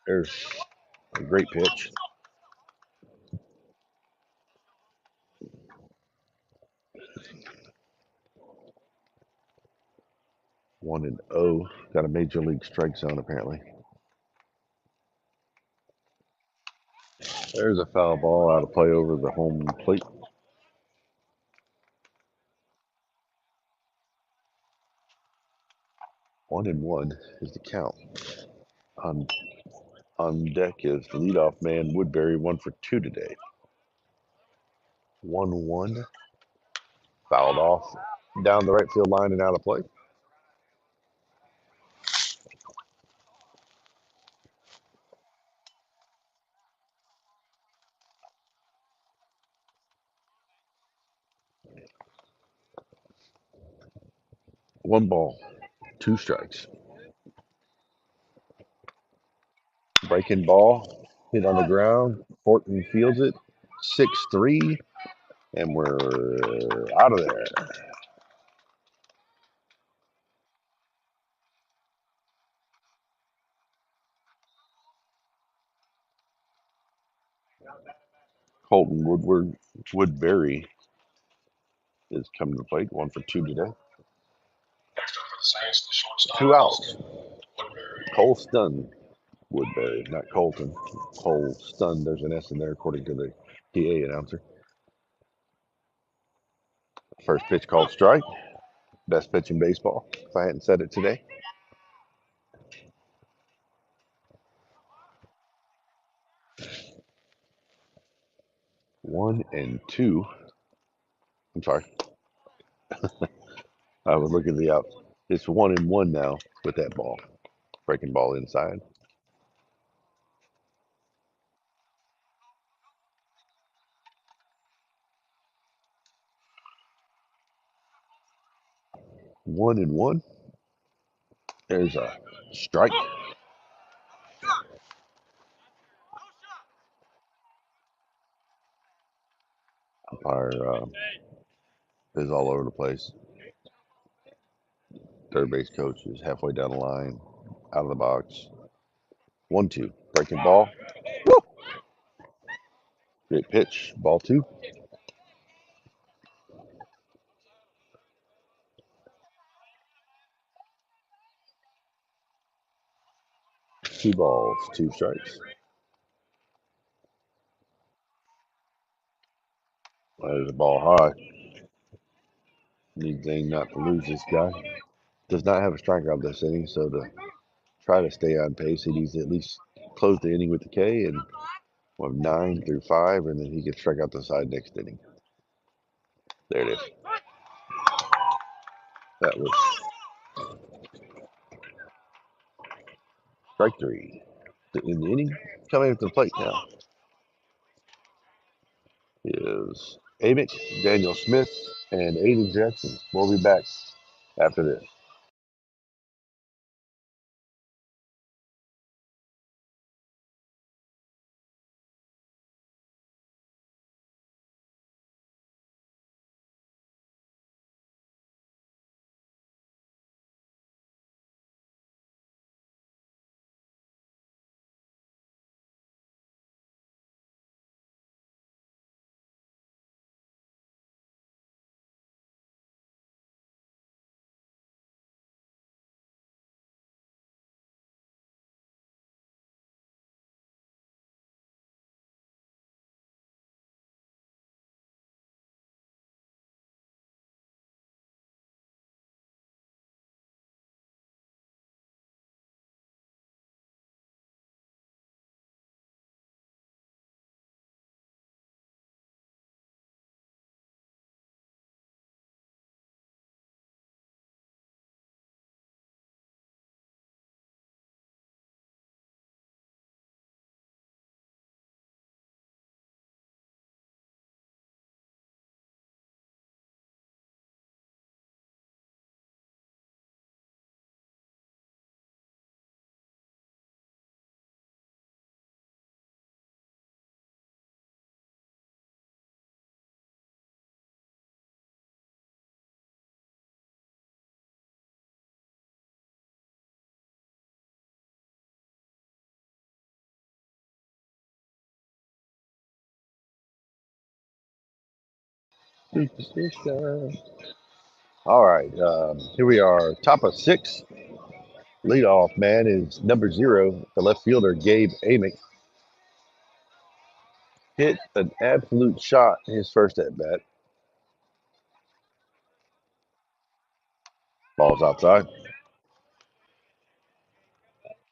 There's a great pitch. One and 0. Got a major league strike zone apparently. There's a foul ball out of play over the home plate. 1-1 is the count. On deck is leadoff man Woodbury, 1 for 2 today. 1-1. Fouled off down the right field line and out of play. One ball, two strikes. Breaking ball, hit on the ground. Horton fields it. 6-3, and we're out of there. Colton Woodbury is coming to the plate. 1 for 2 today. Next up for the Saints, the shortstop. 2 outs. Woodbury. Cole Stun Woodbury, not Colton. Cole Stun. There's an S in there according to the PA announcer. First pitch called strike. Best pitch in baseball, if I hadn't said it today. 1-2. I'm sorry. I was looking at the out. It's 1-1 now with that ball. Breaking ball inside. One and one. There's a strike. Umpire is all over the place. Third base coach is halfway down the line, out of the box. 1-2. Breaking ball. Woo! Great pitch. Ball 2. Two balls, 2 strikes. There's a ball high. Needs Zane not to lose this guy. Does not have a strikeout this inning, so to try to stay on pace, he needs to at least close the inning with the K and 9 through 5, and then he can strike out the side next inning. There it is. That was strike 3 in the inning. Coming up to the plate now is Amick, Daniel Smith, and Aiden Jackson. We'll be back after this. All right, here we are, top of 6. Leadoff man is number 0, the left fielder, Gabe Amick. Hit an absolute shot in his first at bat. Ball's outside.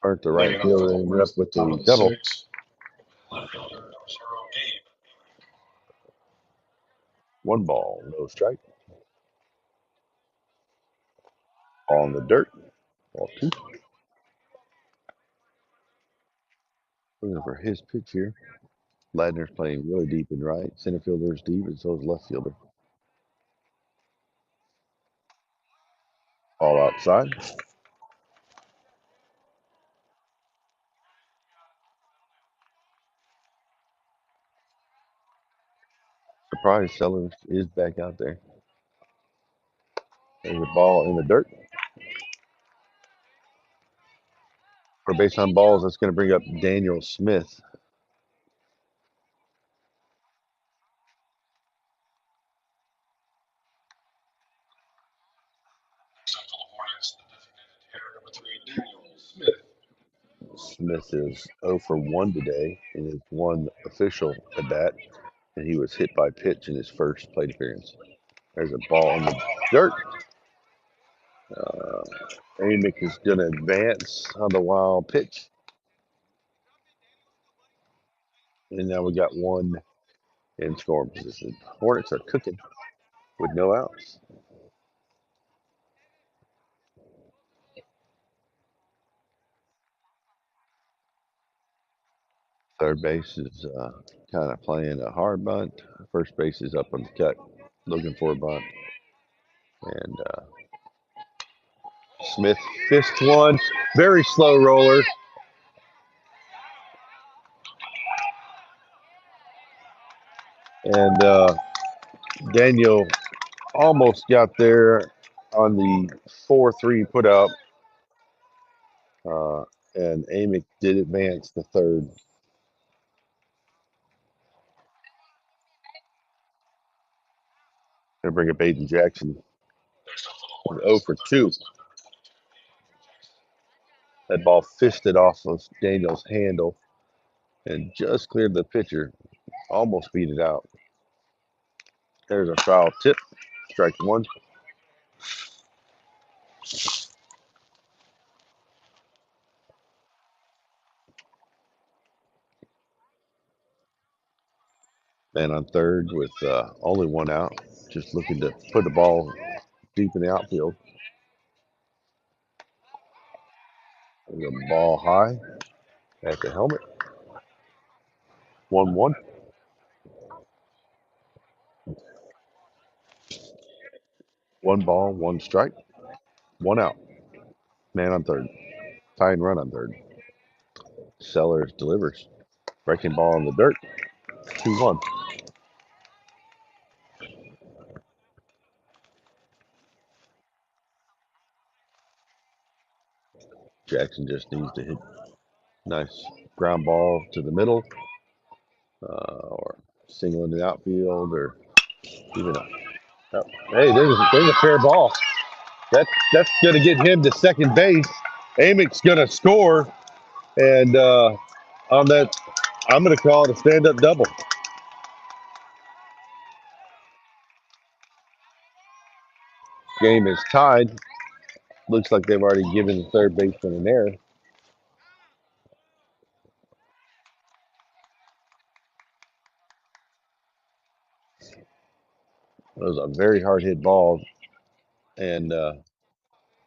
Earned the right fielder and up with the double. Left fielder, number 0, Gabe. 1 ball, no strike. Ball in the dirt. Ball two. Looking for his pitch here. Ladner's playing really deep and right. Center fielder's deep, and so is left fielder. All outside. Surprise, Sellers is back out there. There's a ball in the dirt. For base on balls, that's going to bring up Daniel Smith. Next up for the Hornets, the designated hitter, number 3, Daniel Smith. Smith is 0 for 1 today in his one official at bat, and he was hit by pitch in his first plate appearance. There's a ball in the dirt. Amick is going to advance on the wild pitch. And now we got one in scoring position. Hornets are cooking with no outs. Third base is kind of playing a hard bunt. First base is up on the cut, looking for a bunt. And Smith fists one. Very slow roller. And Daniel almost got there on the 4-3 put out. And Amick did advance the third. Gonna bring up Aiden Jackson. Next up for the 0 Hornets, for 2. That ball fisted off of Daniel's handle and just cleared the pitcher. Almost beat it out. There's a foul tip. Strike one. Man on third with only one out. Just looking to put the ball deep in the outfield. There's a ball high at the helmet. 1-1. One ball, one strike, one out. Man on third. Tying run on third. Sellers delivers. Breaking ball in the dirt. 2-1. Jackson just needs to hit nice ground ball to the middle, or single in the outfield, or even a. Oh, hey, there's a fair ball. That's going to get him to second base. Amick's going to score, and on that, I'm going to call it a stand-up double. Game is tied. Looks like they've already given the third baseman an error. It was a very hard hit ball, and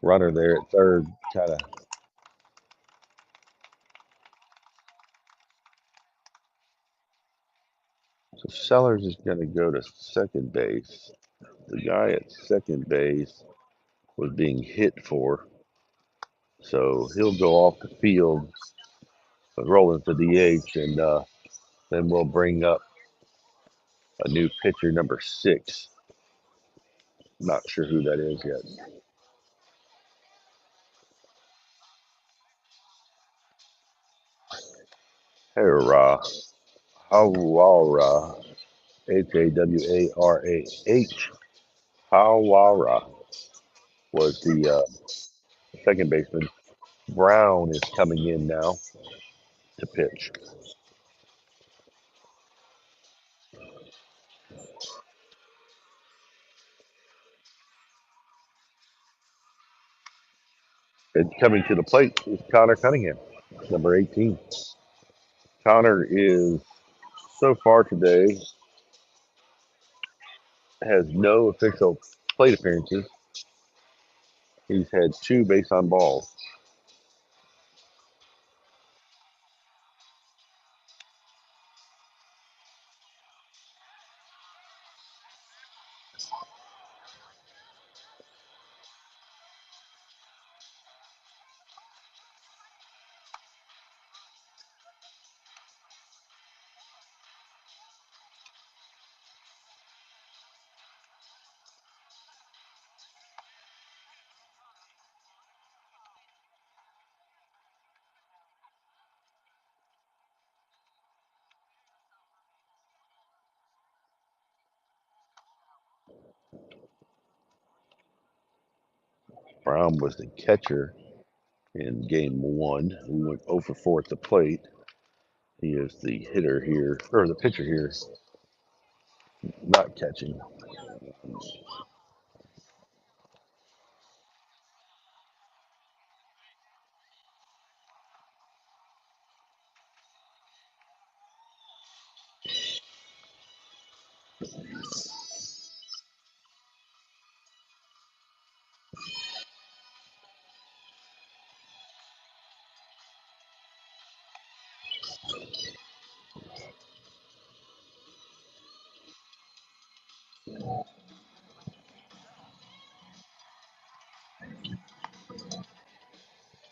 runner there at third kind of. So Sellers is going to go to second base. The guy at second base was being hit for, so he'll go off the field, rolling for DH, and then we'll bring up a new pitcher, number 6. Not sure who that is yet. Hawara. Hawara. Hawarah. Hawara was the second baseman. Brown is coming in now to pitch. And coming to the plate is Connor Cunningham, number 18. Connor is, so far today, has no official plate appearances. He's had 2 base on balls. Brown was the catcher in game 1. We went 0 for 4 at the plate. He is the hitter here, or the pitcher here, not catching.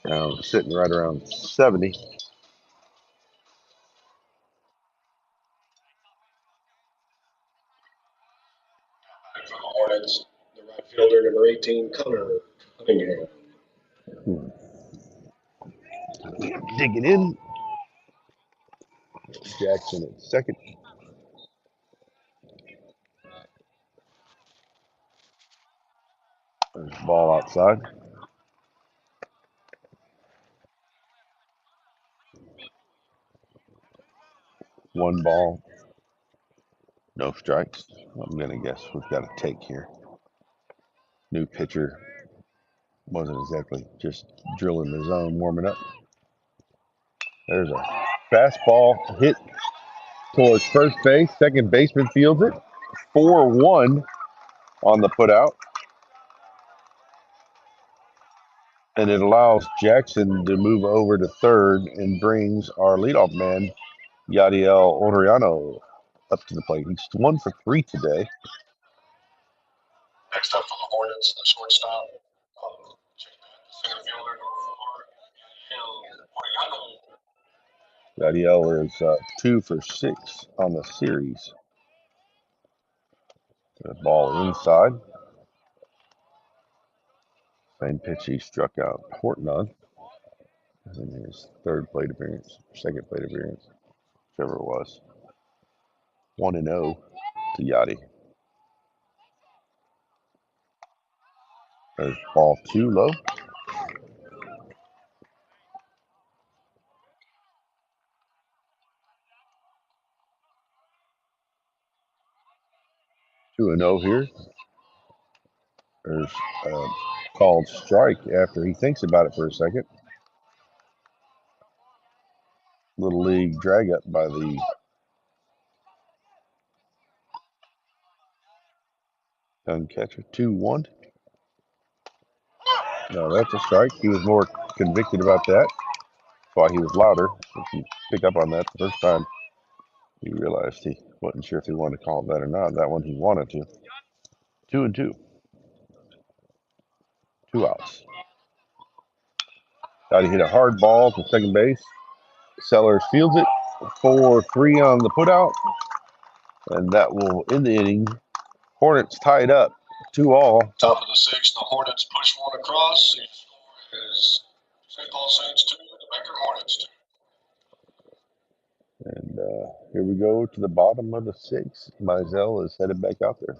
Brown sitting right around 70. Back for the Hornets, the right fielder, number 18, Cunningham. Digging in. Jackson at second. There's the ball outside. One ball, no strikes. I'm going to guess we've got a take here. New pitcher wasn't exactly just drilling the zone, warming up. There's a fastball hit towards first base. Second baseman fields it. 4-1 on the putout. And it allows Jackson to move over to third and brings our leadoff man, Yadiel Oriano, up to the plate. He's 1 for 3 today. Next up for the Hornets, the shortstop. Check that. Center fielder, number 4, Yadiel is 2 for 6 on the series. The ball inside. Same pitch he struck out Horton on in his third plate appearance, second plate appearance, whichever it was. 1-0 to Yachty. There's ball 2 low. Two and 0 here. There's a called strike after he thinks about it for a second. Little league drag up by the young catcher. 2-1. No, that's a strike. He was more convicted about that. That's why he was louder. If you pick up on that the first time, he realized he wasn't sure if he wanted to call it that or not. That one he wanted to. 2-2. 2 outs. Got to hit a hard ball to second base. Sellers fields it. 4-3 on the putout. And that will end the inning. Hornets tied up 2-all. top of the 6th, the Hornets push one across. The score is St. Paul Saints 2, the Baker Hornets 2. And here we go to the bottom of the 6th. Mizell is headed back out there.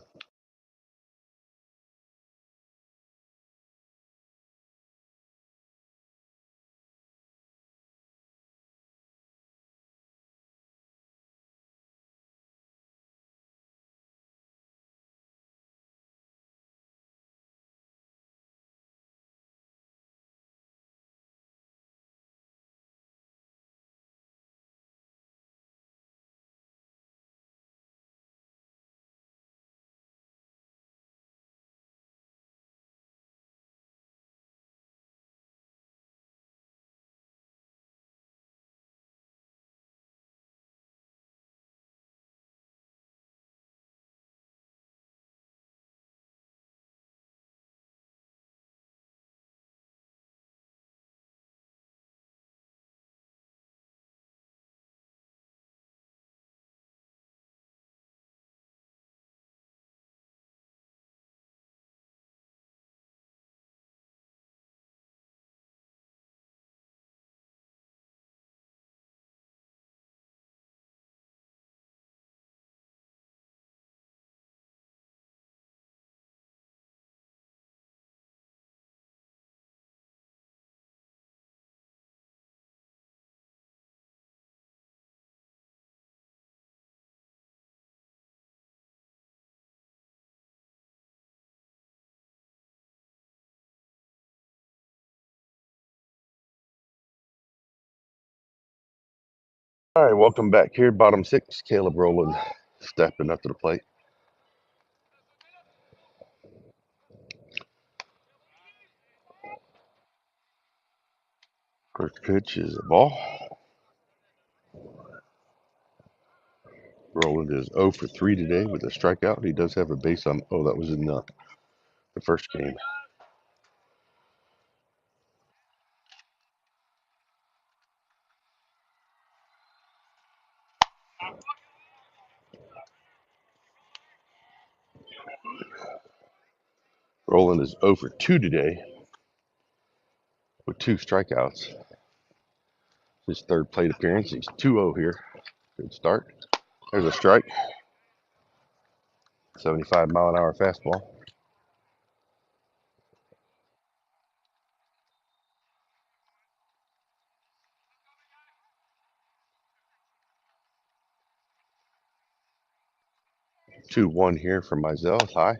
All right, welcome back here. Bottom six, Caleb Rowland stepping up to the plate. First pitch is a ball. Rowland is 0 for 3 today with a strikeout. He does have a base on. Oh, that was in the first game. Rowland is 0 for 2 today with 2 strikeouts. His third plate appearance. He's 2-0 here. Good start. There's a strike. 75-mile-an-hour fastball. Two one here from Mizell. It's high.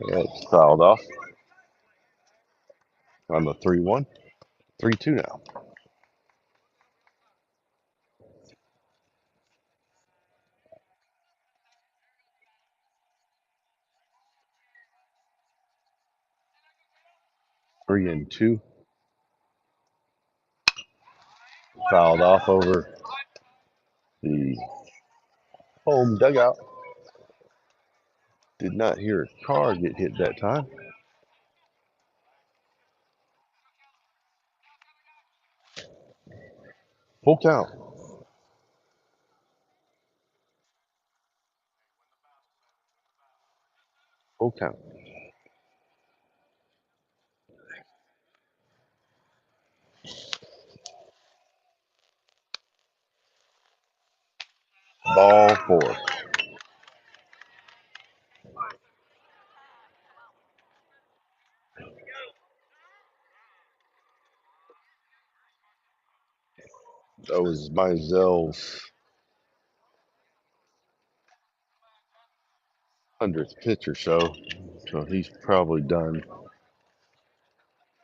Yeah, it's fouled off on the 3-1. 3-2 now. Three and two. Fouled off over the home dugout. Did not hear a car get hit that time. Full count. Full count. Ball four. That was Mizell's 100th pitch or so. So he's probably done.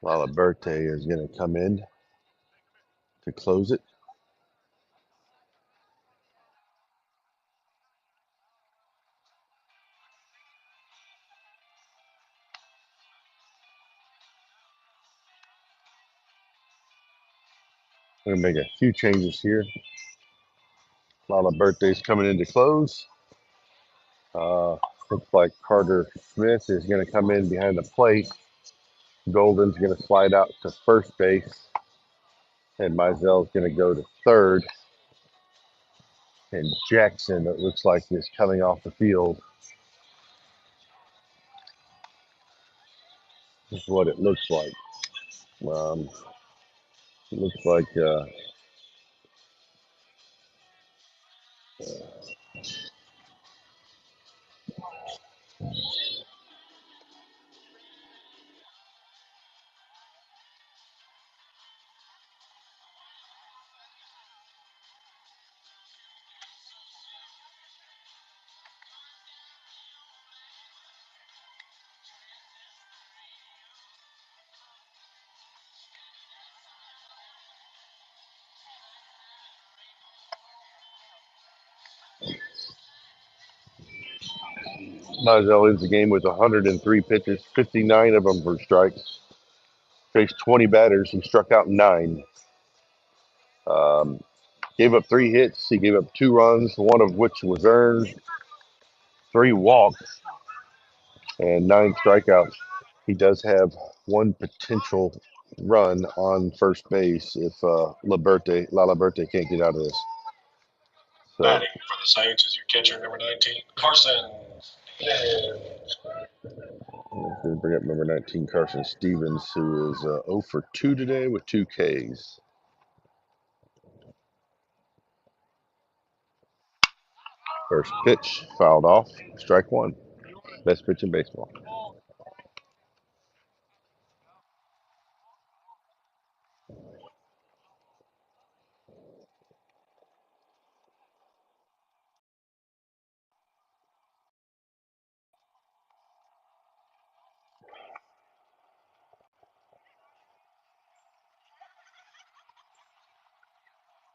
Laliberte is going to come in to close it. We're going to make a few changes here. Laliberte's coming in to close. Looks like Carter Smith is going to come in behind the plate. Golden's going to slide out to first base. And Mizell's going to go to third. And Jackson, it looks like, is coming off the field. This is what it looks like. It looks like Mizell ends the game with 103 pitches, 59 of them were strikes. Faced 20 batters. He struck out 9. Gave up 3 hits. He gave up 2 runs, one of which was earned, 3 walks, and 9 strikeouts. He does have 1 potential run on first base if Laliberte can't get out of this. So, Batting for the Saints is your catcher, number 19, Carson. I'm going to bring up number 19, Carson Stevens, who is 0 for 2 today with 2 Ks. First pitch, fouled off, strike 1. Best pitch in baseball.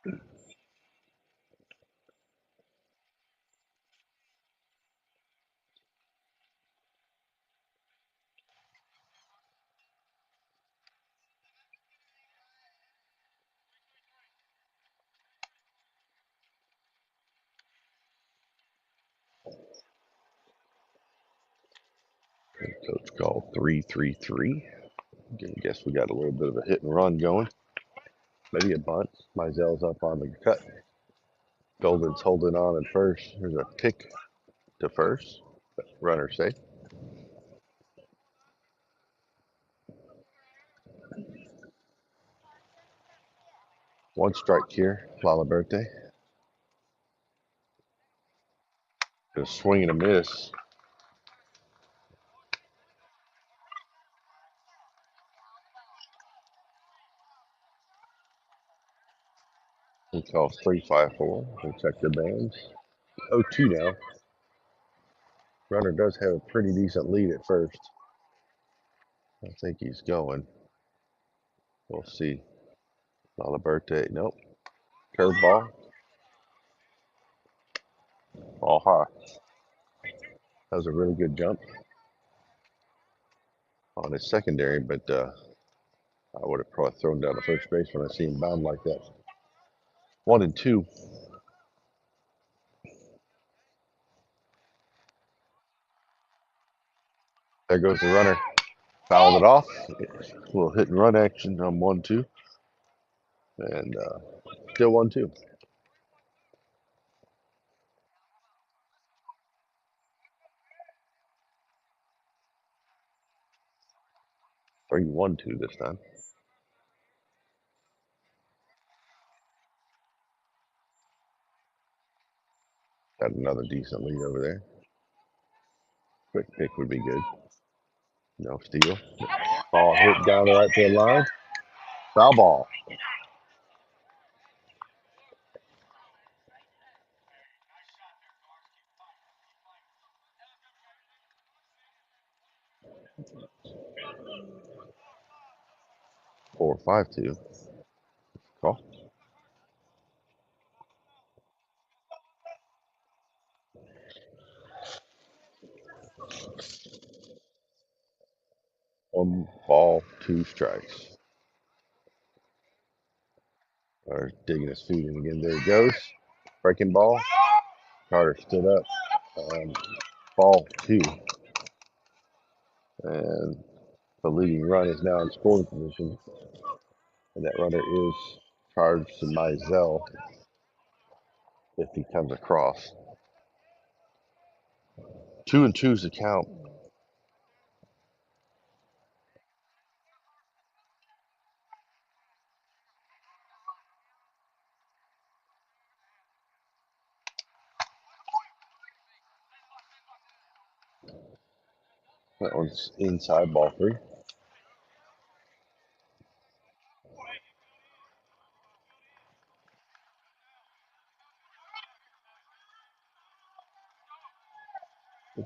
Coach called 3-3-3. Guess we got a little bit of a hit and run going. Maybe a bunt. Mizell's up on the cut. Golden's holding on at first. There's a pick to first. Runner safe. One strike here. Laliberte. A swing and a miss. He calls 3-5-4. They check the bands. 0-2 now. Runner does have a pretty decent lead at first. I think he's going. We'll see. Laliberte. Nope. Curveball. All high. That was a really good jump on his secondary, but I would have probably thrown down the first base when I see him bound like that. 1-2. There goes the runner. Fouled it off. A little hit and run action on 1-2. And still 1-2. Or you 1-2 this time. Got another decent lead over there. Quick pick would be good. No steal. Ball hit down the right field line. Foul ball. Four, 5-2. Call. One ball, 2 strikes. Carter's digging his feet in again. There he goes. Breaking ball. Carter stood up. Ball 2. And the leading run is now in scoring position. And that runner is charged to Mizell if he comes across. 2-2 is the count. That one's inside, ball 3.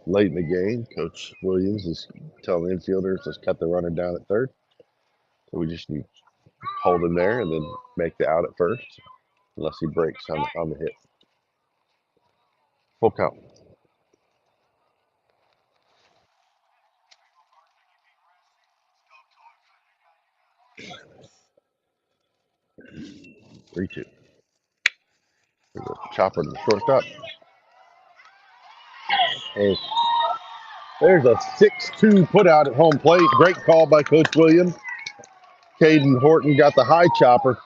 Late in the game, Coach Williams is telling the infielders, let's cut the runner down at third. So we just need to hold him there and then make the out at first, unless he breaks on the hit. Full count. Three, 2. There's a chopper to the shortstop. And there's a 6-2 put out at home plate. Great call by Coach Williams. Caden Horton got the high chopper,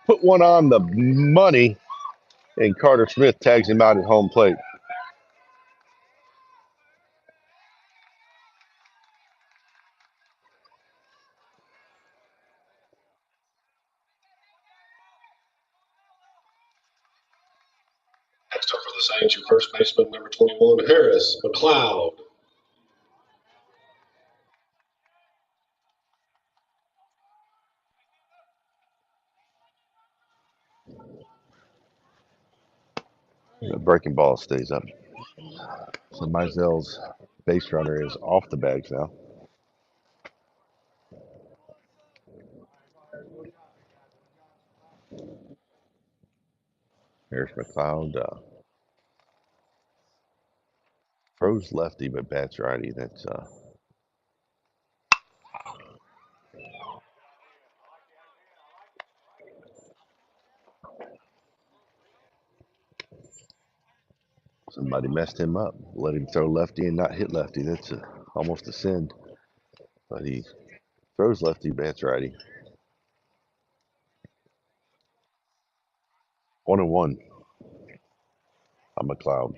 put one on the money, and Carter Smith tags him out at home plate. Next up for the Saints, your first baseman, number 21, Harris McLeod. The breaking ball stays up. So Mizell's base runner is off the bags now. There's McLeod. Throws lefty, but bats righty. That's somebody messed him up. Let him throw lefty and not hit lefty. That's almost a sin. But he throws lefty, bats righty. 1-1 on McLeod.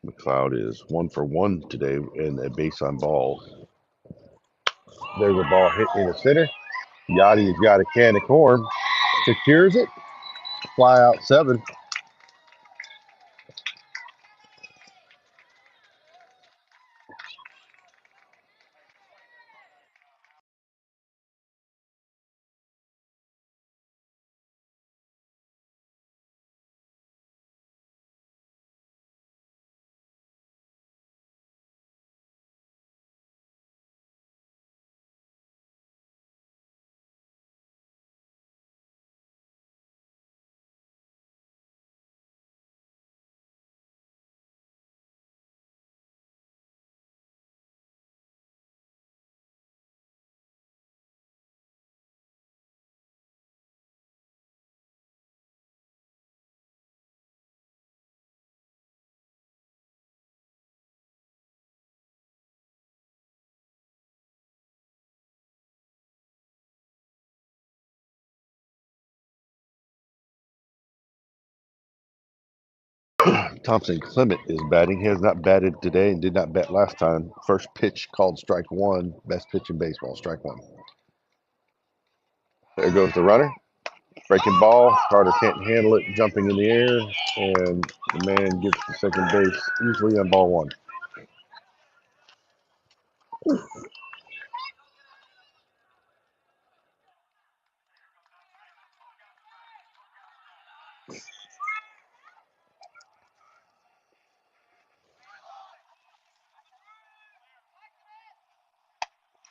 McLeod is 1-for-1 today in a base on balls. There's a ball hit in the center. Yachty's got a can of corn. Secures it. Fly out 7. Thompson Clement is batting. He has not batted today and did not bat last time. First pitch called strike 1. Best pitch in baseball, strike 1. There goes the runner. Breaking ball. Carter can't handle it, jumping in the air, and the man gets to second base easily on ball 1.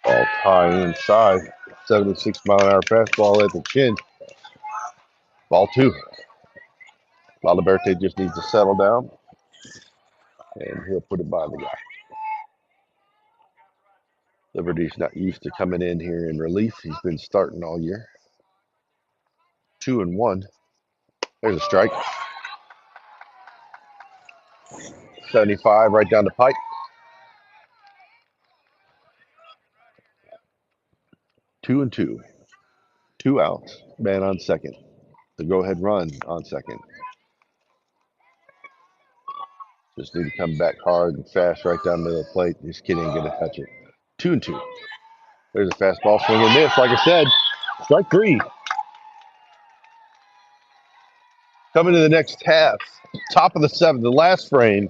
Ball high inside. 76-mile-an-hour fastball at the chin. Ball 2. Valverde just needs to settle down, and he'll put it by the guy. Liberty's not used to coming in here in relief. He's been starting all year. 2-1. There's a strike. 75 right down the pipe. 2-2. 2 outs. Man on second. The go-ahead run on second. Just need to come back hard and fast right down the middle of the plate. This kid ain't gonna touch it. 2-2. There's a fastball, swing and miss. Like I said, strike 3. Coming to the next half. Top of the 7th, the last frame.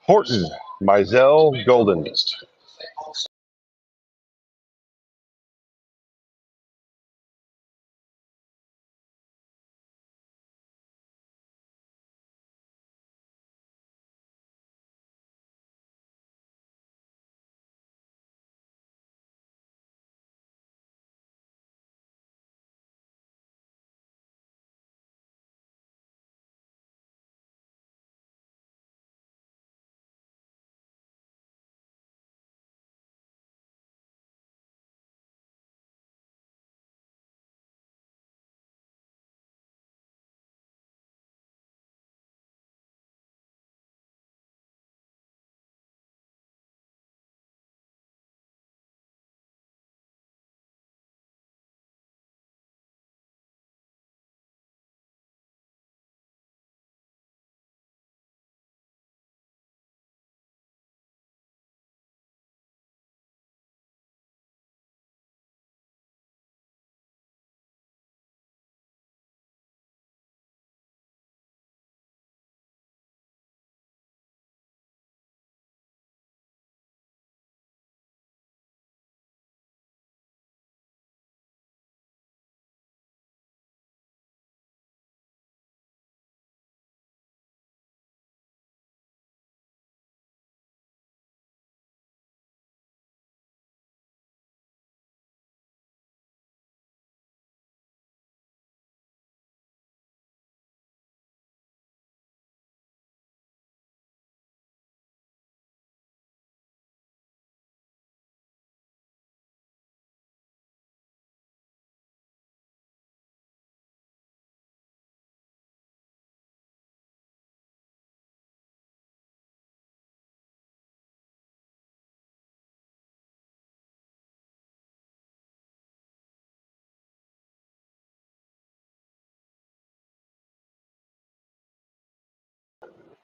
Horton, Mizell, Golden.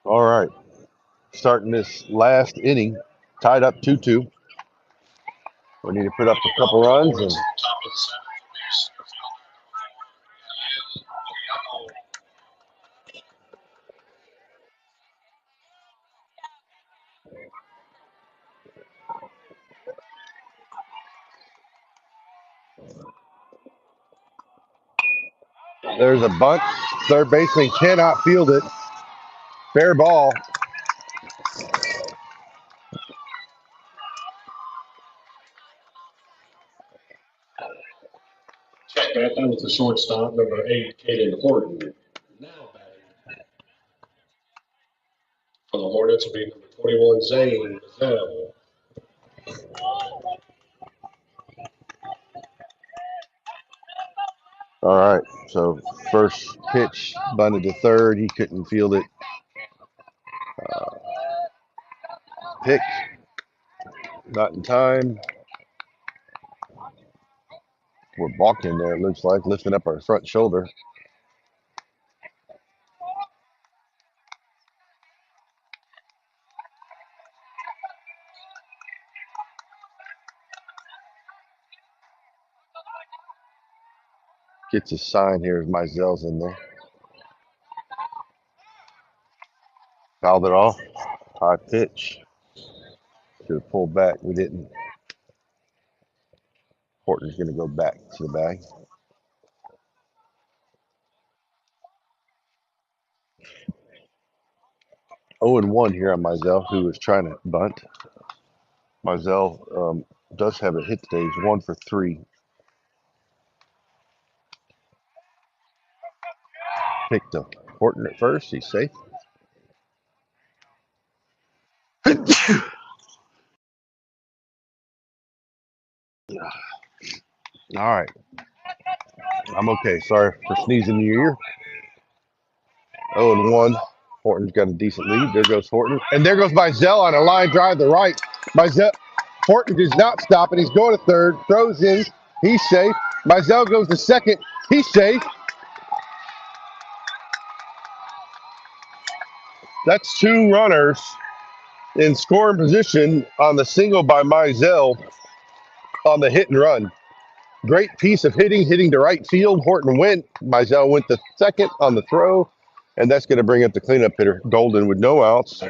All right. Starting this last inning, tied up 2-2. We need to put up a couple runs. And Top of the seventh will be center there's a bunt. Third baseman cannot field it. Fair ball. check back in with the shortstop, number 8, Caden Horton. Now batting for the Hornets will be number 21, Zane Mazel. All right. So first pitch bunted to third. He couldn't field it. Pick. Not in time. We're balking there, it looks like, lifting up our front shoulder. Gets a sign here as Mizell's in there. Fouled it off. High pitch. Should have pulled back. We didn't. Horton's going to go back to the bag. 0-1 here on Mizell, who was trying to bunt. Mizell does have a hit today. He's 1 for 3. Picked up Horton at first. He's safe. All right. I'm okay. Sorry for sneezing in your ear. 0-1. Horton's got a decent lead. There goes Horton. And there goes Mizell on a line drive to right. Mizell. Horton does not stop it. He's going to third. Throws in. He's safe. Mizell goes to second. He's safe. That's 2 runners in scoring position on the single by Mizell on the hit and run. Great piece of hitting to right field. Horton went. Mizell went to second on the throw. And that's going to bring up the cleanup hitter, Golden, with no outs.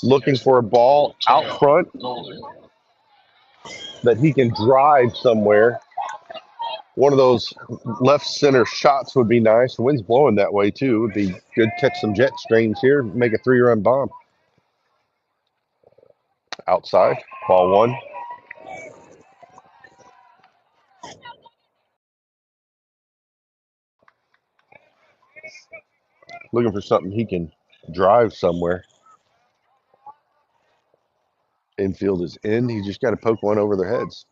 Looking for a ball out front that he can drive somewhere. One of those left center shots would be nice. The wind's blowing that way, too. Would be good. Catch some jet streams here. Make a 3-run bomb. Outside. Ball 1. Looking for something he can drive somewhere. Infield is in. He just got to poke one over their heads.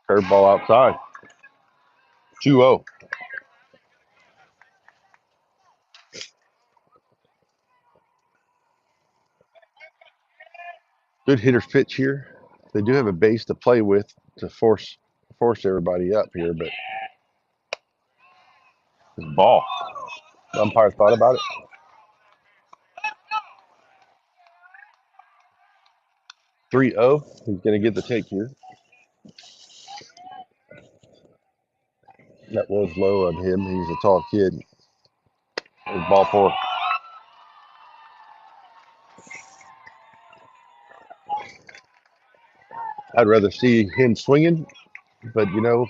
Curveball outside. 2-0. Good hitter's pitch here. They do have a base to play with to force everybody up here, but it's ball. The umpire thought about it. 3-0. He's going to get the take here. That was low on him. He's a tall kid. It's ball 4. I'd rather see him swinging, but you know,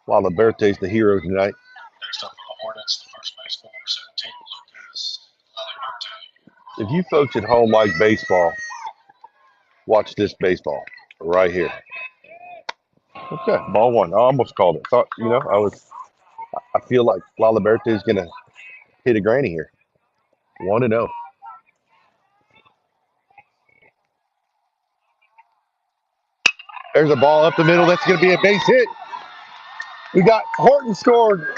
Lalaberte's the hero tonight. Next up for the Hornets, the first baseman, number 17, Lucas Laliberte. If you folks at home like baseball, watch this baseball right here. Okay, ball 1. I almost called it. Thought, you know, I feel like Lalaberte's going to hit a granny here. 1-0. There's a ball up the middle. That's going to be a base hit. We got Horton scored.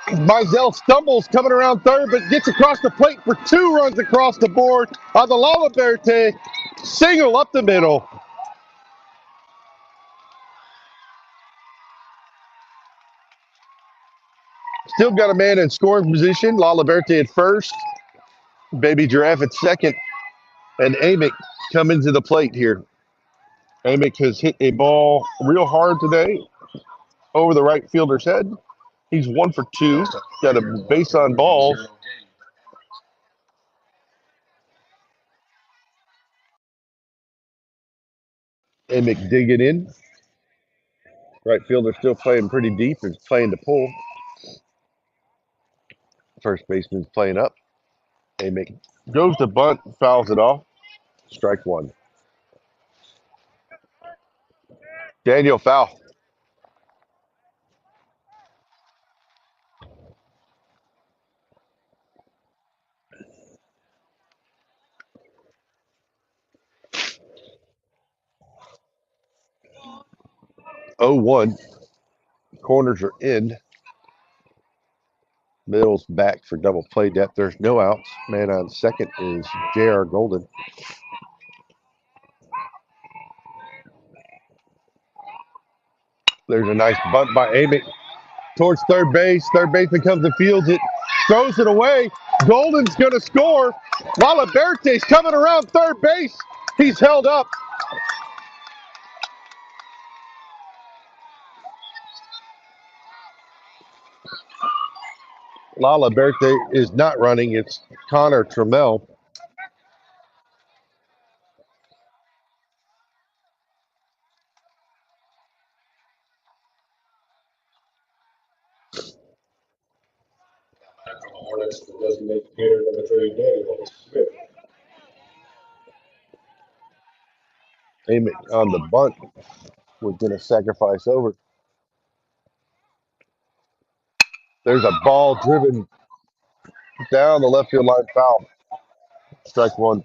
Mizell stumbles coming around third, but gets across the plate for 2 runs across the board on the Laliberte single up the middle. Still got a man in scoring position. La Liberte at first, Baby Giraffe at second, and Amick coming to the plate here. Amick has hit a ball real hard today over the right fielder's head. He's 1 for 2. Got a base on balls. Amick digging in. Right fielder still playing pretty deep and playing to pull. First baseman's playing up. Amick goes to bunt, fouls it off. Strike one. Daniel foul. Oh one. Corners are in. Middle's back for double play depth. There's no outs. Man on second is J.R. Golden. There's a nice bunt by Amick towards third base. Third baseman comes and fields it, throws it away. Golden's going to score. Malaberte's coming around third base. He's held up. Lala Berte is not running. It's Connor Trammell. Back from the Hornets, the designated hitter, number 3, Daniel Smith. Amick on the bunt was going to sacrifice over. There's a ball driven down the left field line, foul. Strike one.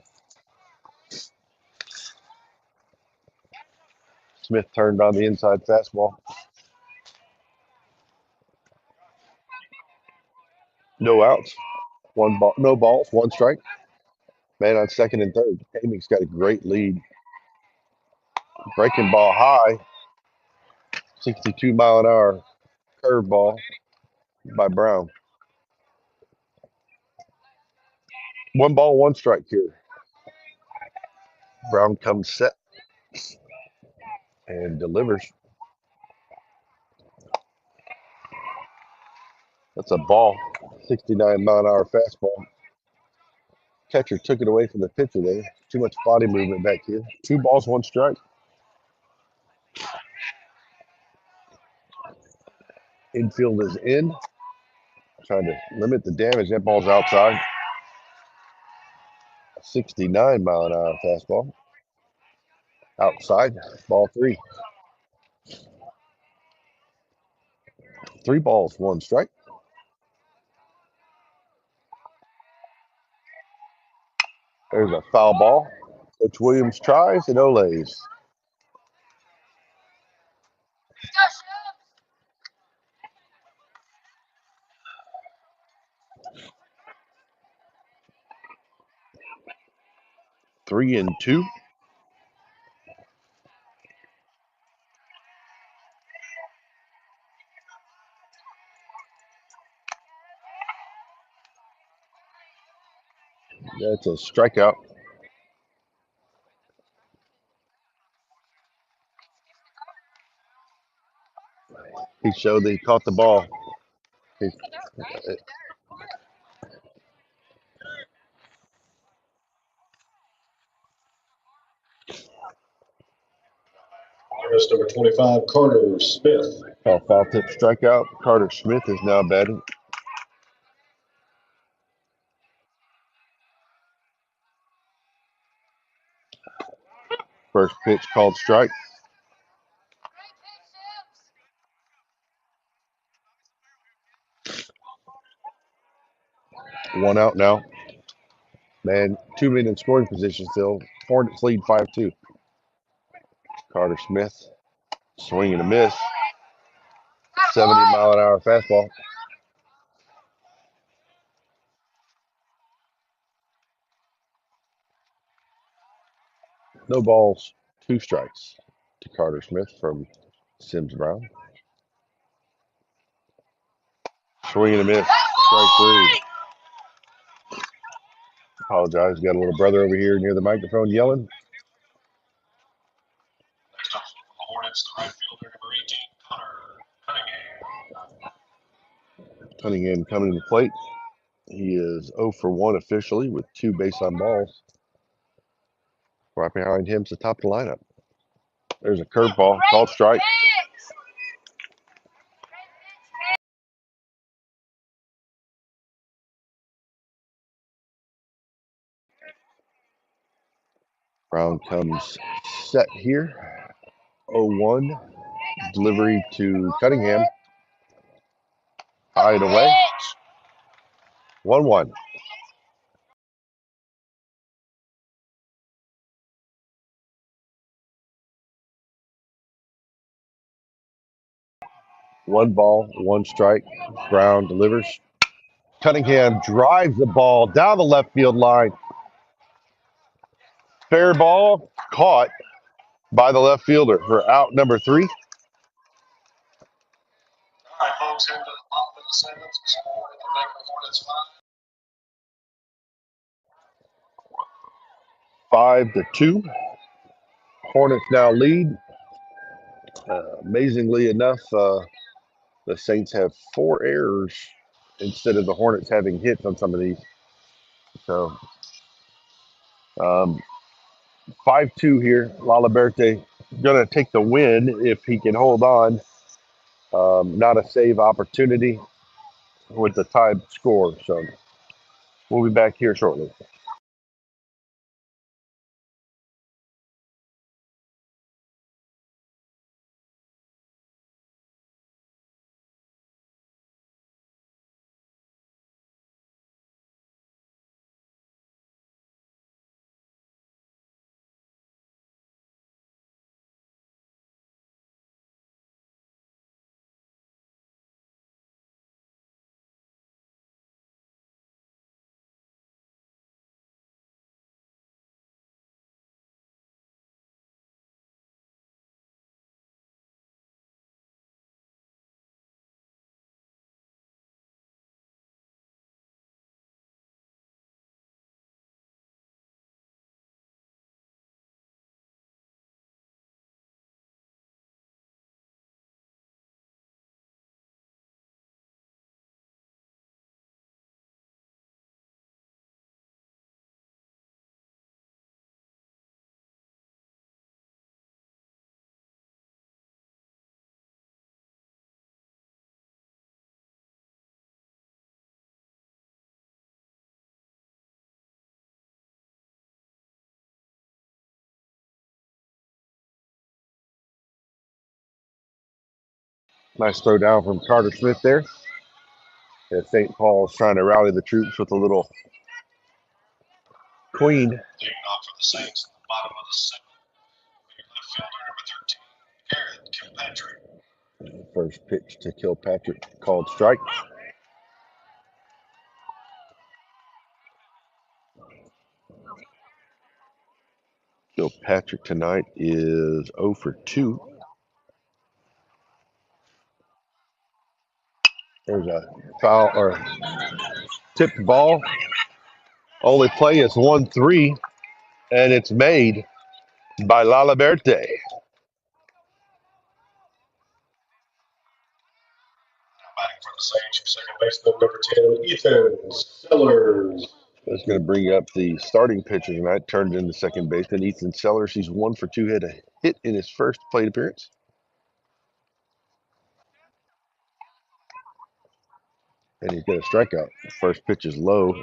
Smith turned on the inside fastball. No outs. One ball, no balls, one strike. Man on second and third. Amick's got a great lead. Breaking ball high. 62-mile-an-hour curveball by Brown. One ball, one strike here. Brown comes set and delivers. That's a ball. 69-mile-an-hour fastball. Catcher took it away from the pitcher there. Too much body movement back here. 2 balls, 1 strike. Infield is in. Trying to limit the damage. That ball's outside. 69-mile-an-hour fastball. Outside. Ball 3. 3 balls, 1 strike. There's a foul ball. Coach Williams tries and Olays. Three and two. That's a strikeout. He showed that he caught the ball. He, Hornets number 25, Carter Smith. foul tip strikeout. Carter Smith is now batting. First pitch called strike. One out now. Man, 2 men in scoring position still. Hornets lead 5-2. Carter Smith swing and a miss. 70-mile-an-hour fastball. No balls, 2 strikes to Carter Smith from Sims Brown. Swing and a miss. Strike three. Apologize. Got a little brother over here near the microphone yelling. Next up for the Hornets, the right fielder, number 18, Connor Cunningham. Cunningham coming to the plate. He is 0 for 1 officially with 2 base on balls. Right behind him's the top of the lineup. There's a curveball, called strike. Brown comes set here. 0-1. Delivery to Cunningham. High and away. 1-1. One ball, one strike. Brown delivers. Cunningham drives the ball down the left field line. Fair ball caught by the left fielder for out number 3. All right, folks, into the bottom of the seventh. Score at the Denver Hornets 5-2. Hornets now lead. Amazingly enough, the Saints have 4 errors instead of the Hornets having hits on some of these. So 5-2 here. Laliberte going to take the win if he can hold on. Not a save opportunity with the tied score. So we'll be back here shortly. Nice throw down from Carter Smith there. As St. Paul's trying to rally the troops with a little queen. Taking off for the Saints at the bottom of the seventh. Left fielder, number 13, Garrett Kilpatrick. First pitch to Kilpatrick, called strike. Kilpatrick tonight is 0 for 2. There's a foul or tipped ball. Only play is 1-3, and it's made by Laliberte. Batting for the Saints, your second baseman, number 10, Ethan Sellers. That's going to bring up the starting pitcher tonight. Turned into second baseman, Ethan Sellers. He's 1 for 2. Hit a hit in his first plate appearance. And he's got a strikeout. First pitch is low.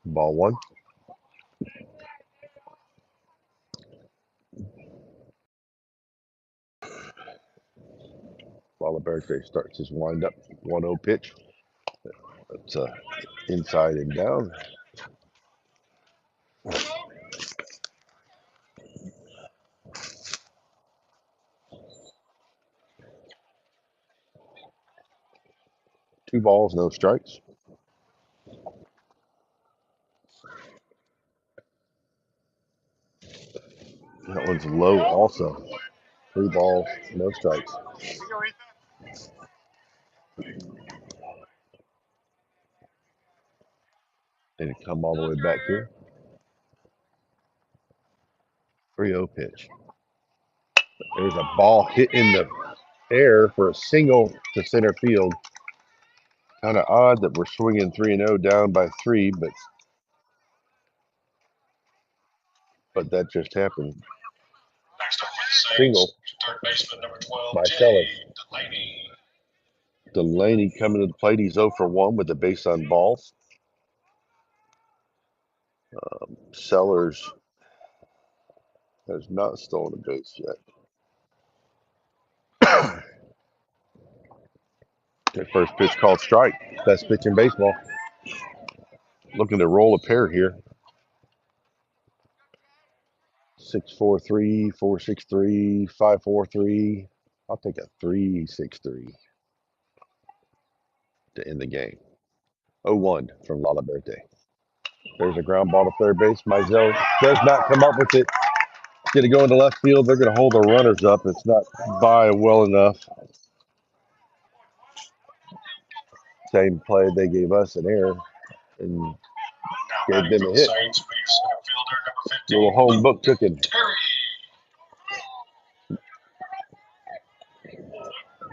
Ball 1. Laliberte starts his windup. 1-0 pitch. That's inside and down. Two balls, no strikes. That one's low also. 3 balls, no strikes. And come all the way back here. 3-0 pitch. There's a ball hit in the air for a single to center field. Kind of odd that we're swinging 3-0 down by 3, but that just happened. Next up for the Single Saints, third baseman number 12, by Jay Sellers. Delaney. Delaney coming to the plate. He's 0 for 1 with the base on balls. Sellers has not stolen a base yet. That first pitch called strike. Best pitch in baseball. Looking to roll a pair here. 6-4-3, 4-6-3, 5-4-3. I'll take a 3-6-3 to end the game. 0-1 from Lala Verde. There's a ground ball to third base. Mizell does not come up with it. It's going to go into left field. They're going to hold the runners up. It's not by well enough. Same play they gave us an error and Now gave batting them for a the hit. Saints, be center fielder number 15, Little home book cooking. Terry.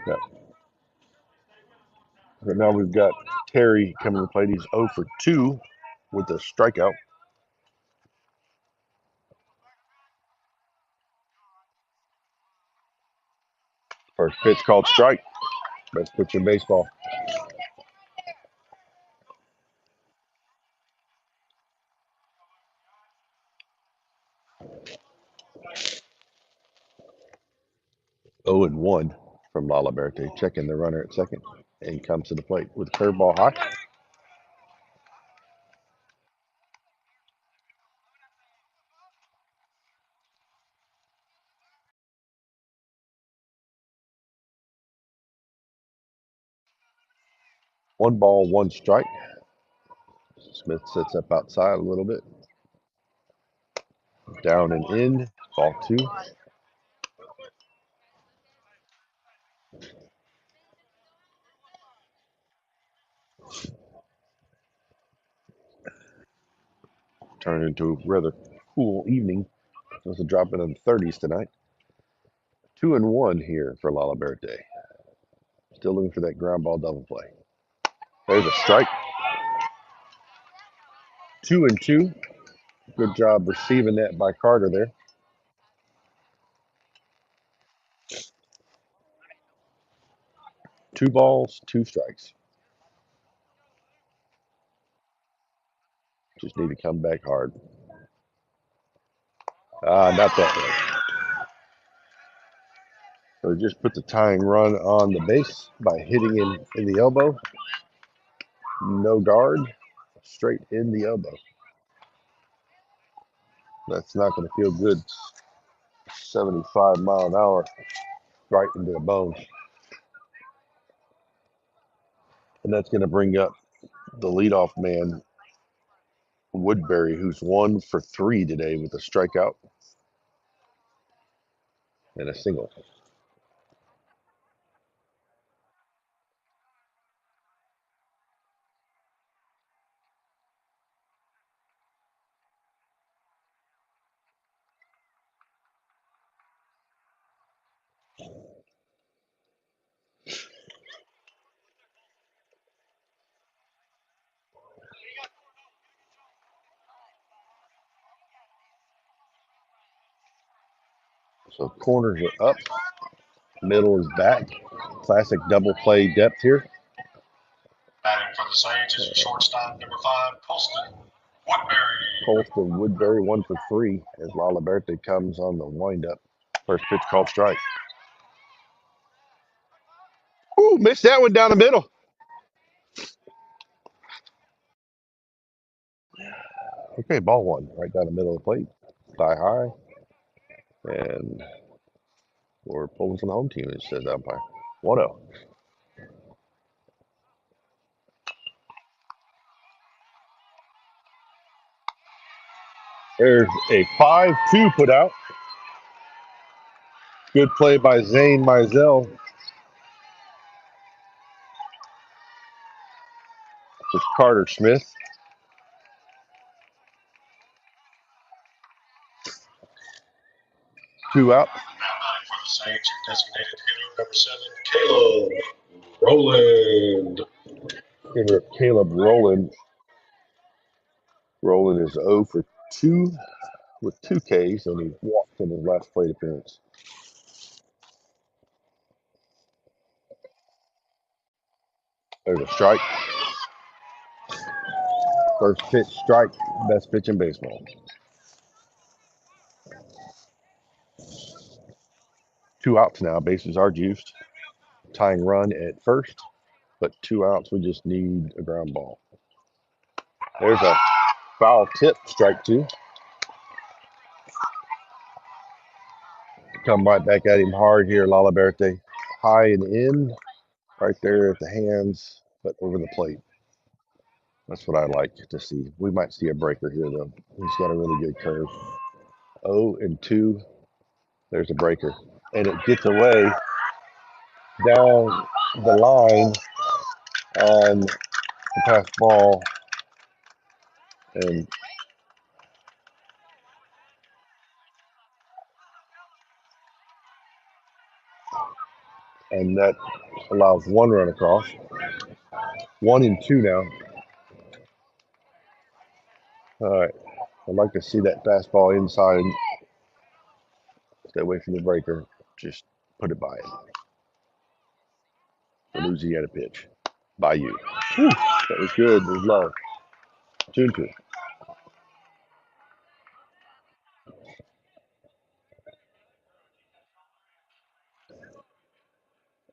Yeah. But now we've got Terry coming to the plate. He's 0 for 2 with a strikeout. First pitch called strike. Best pitch in baseball. Oh and 1 from Lala Verde. Checking the runner at second. And he comes to the plate with curveball high. One ball, one strike. Smith sits up outside a little bit. Down and in. Ball 2. Turned into a rather cool evening. Supposed to drop in the 30s tonight. 2 and 1 here for Lala Verde. Still looking for that ground ball double play. There's a strike. 2 and 2. Good job receiving that by Carter there. Two balls, two strikes. Just need to come back hard. Not that way. So just put the tying run on the base by hitting him in the elbow. No guard, straight in the elbow. That's not going to feel good. 75 mile an hour right into the bone. And that's going to bring up the leadoff man, Woodbury, who's 1 for 3 today with a strikeout and a single. So corners are up, middle is back. Classic double play depth here. Batting for the Saints is shortstop number 5, Colston Woodbury. Colston Woodbury 1 for 3 as Lala Verde comes on the windup. First pitch called strike. Ooh, missed that one down the middle. Okay, ball 1 right down the middle of the plate. Thigh high. And we're pulling from the home team, it says umpire. 1-0. There's a 5-2 put out. Good play by Zane Mizell. with Carter Smith. 2 out. Now batting for the Saints, your designated hitter, number 7, Caleb Rowland. Hitter Caleb Rowland. Rowland is 0 for 2 with 2 Ks, and he walked in his last plate appearance. There's a strike. First pitch, strike. Best pitch in baseball. 2 outs now. Bases are juiced. Tying run at first, but 2 outs. We just need a ground ball. There's a foul tip, strike 2. Come right back at him hard here, Lalaberte. High and in, right there at the hands, but over the plate. That's what I like to see. We might see a breaker here, though. He's got a really good curve. 0 and 2. There's a breaker. And it gets away down the line on the pass ball. And that allows 1 run across. 1 and 2 now. All right. I'd like to see that fastball inside. Stay away from the breaker. Just put it by it. The Louisiana pitch. By you. Whew, that was good. It was low. 2-2.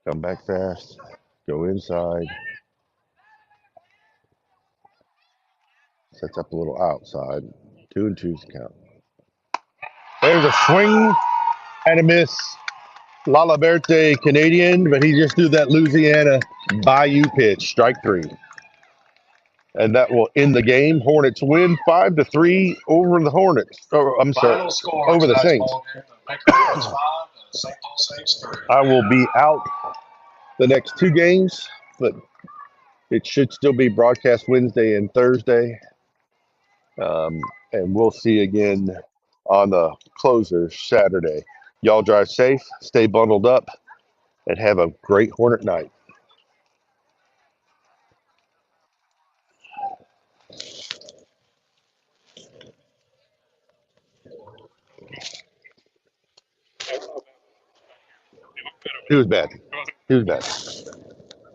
Come back fast. Go inside. Sets up a little outside. 2-2's the count. There's a swing and a miss. Lalaberte Canadian, but he just threw that Louisiana Bayou pitch. Strike 3. And that will end the game. Hornets win 5-3 over the Hornets. Oh, I'm sorry, Final score over the tonight's Saints. ball game, the Baker Hornets 5 and the St. Paul Saints 3. I will be out the next 2 games, but it should still be broadcast Wednesday and Thursday. And we'll see you again on the closer Saturday. Y'all drive safe, stay bundled up, and have a great Hornet night. He was bad. He was bad.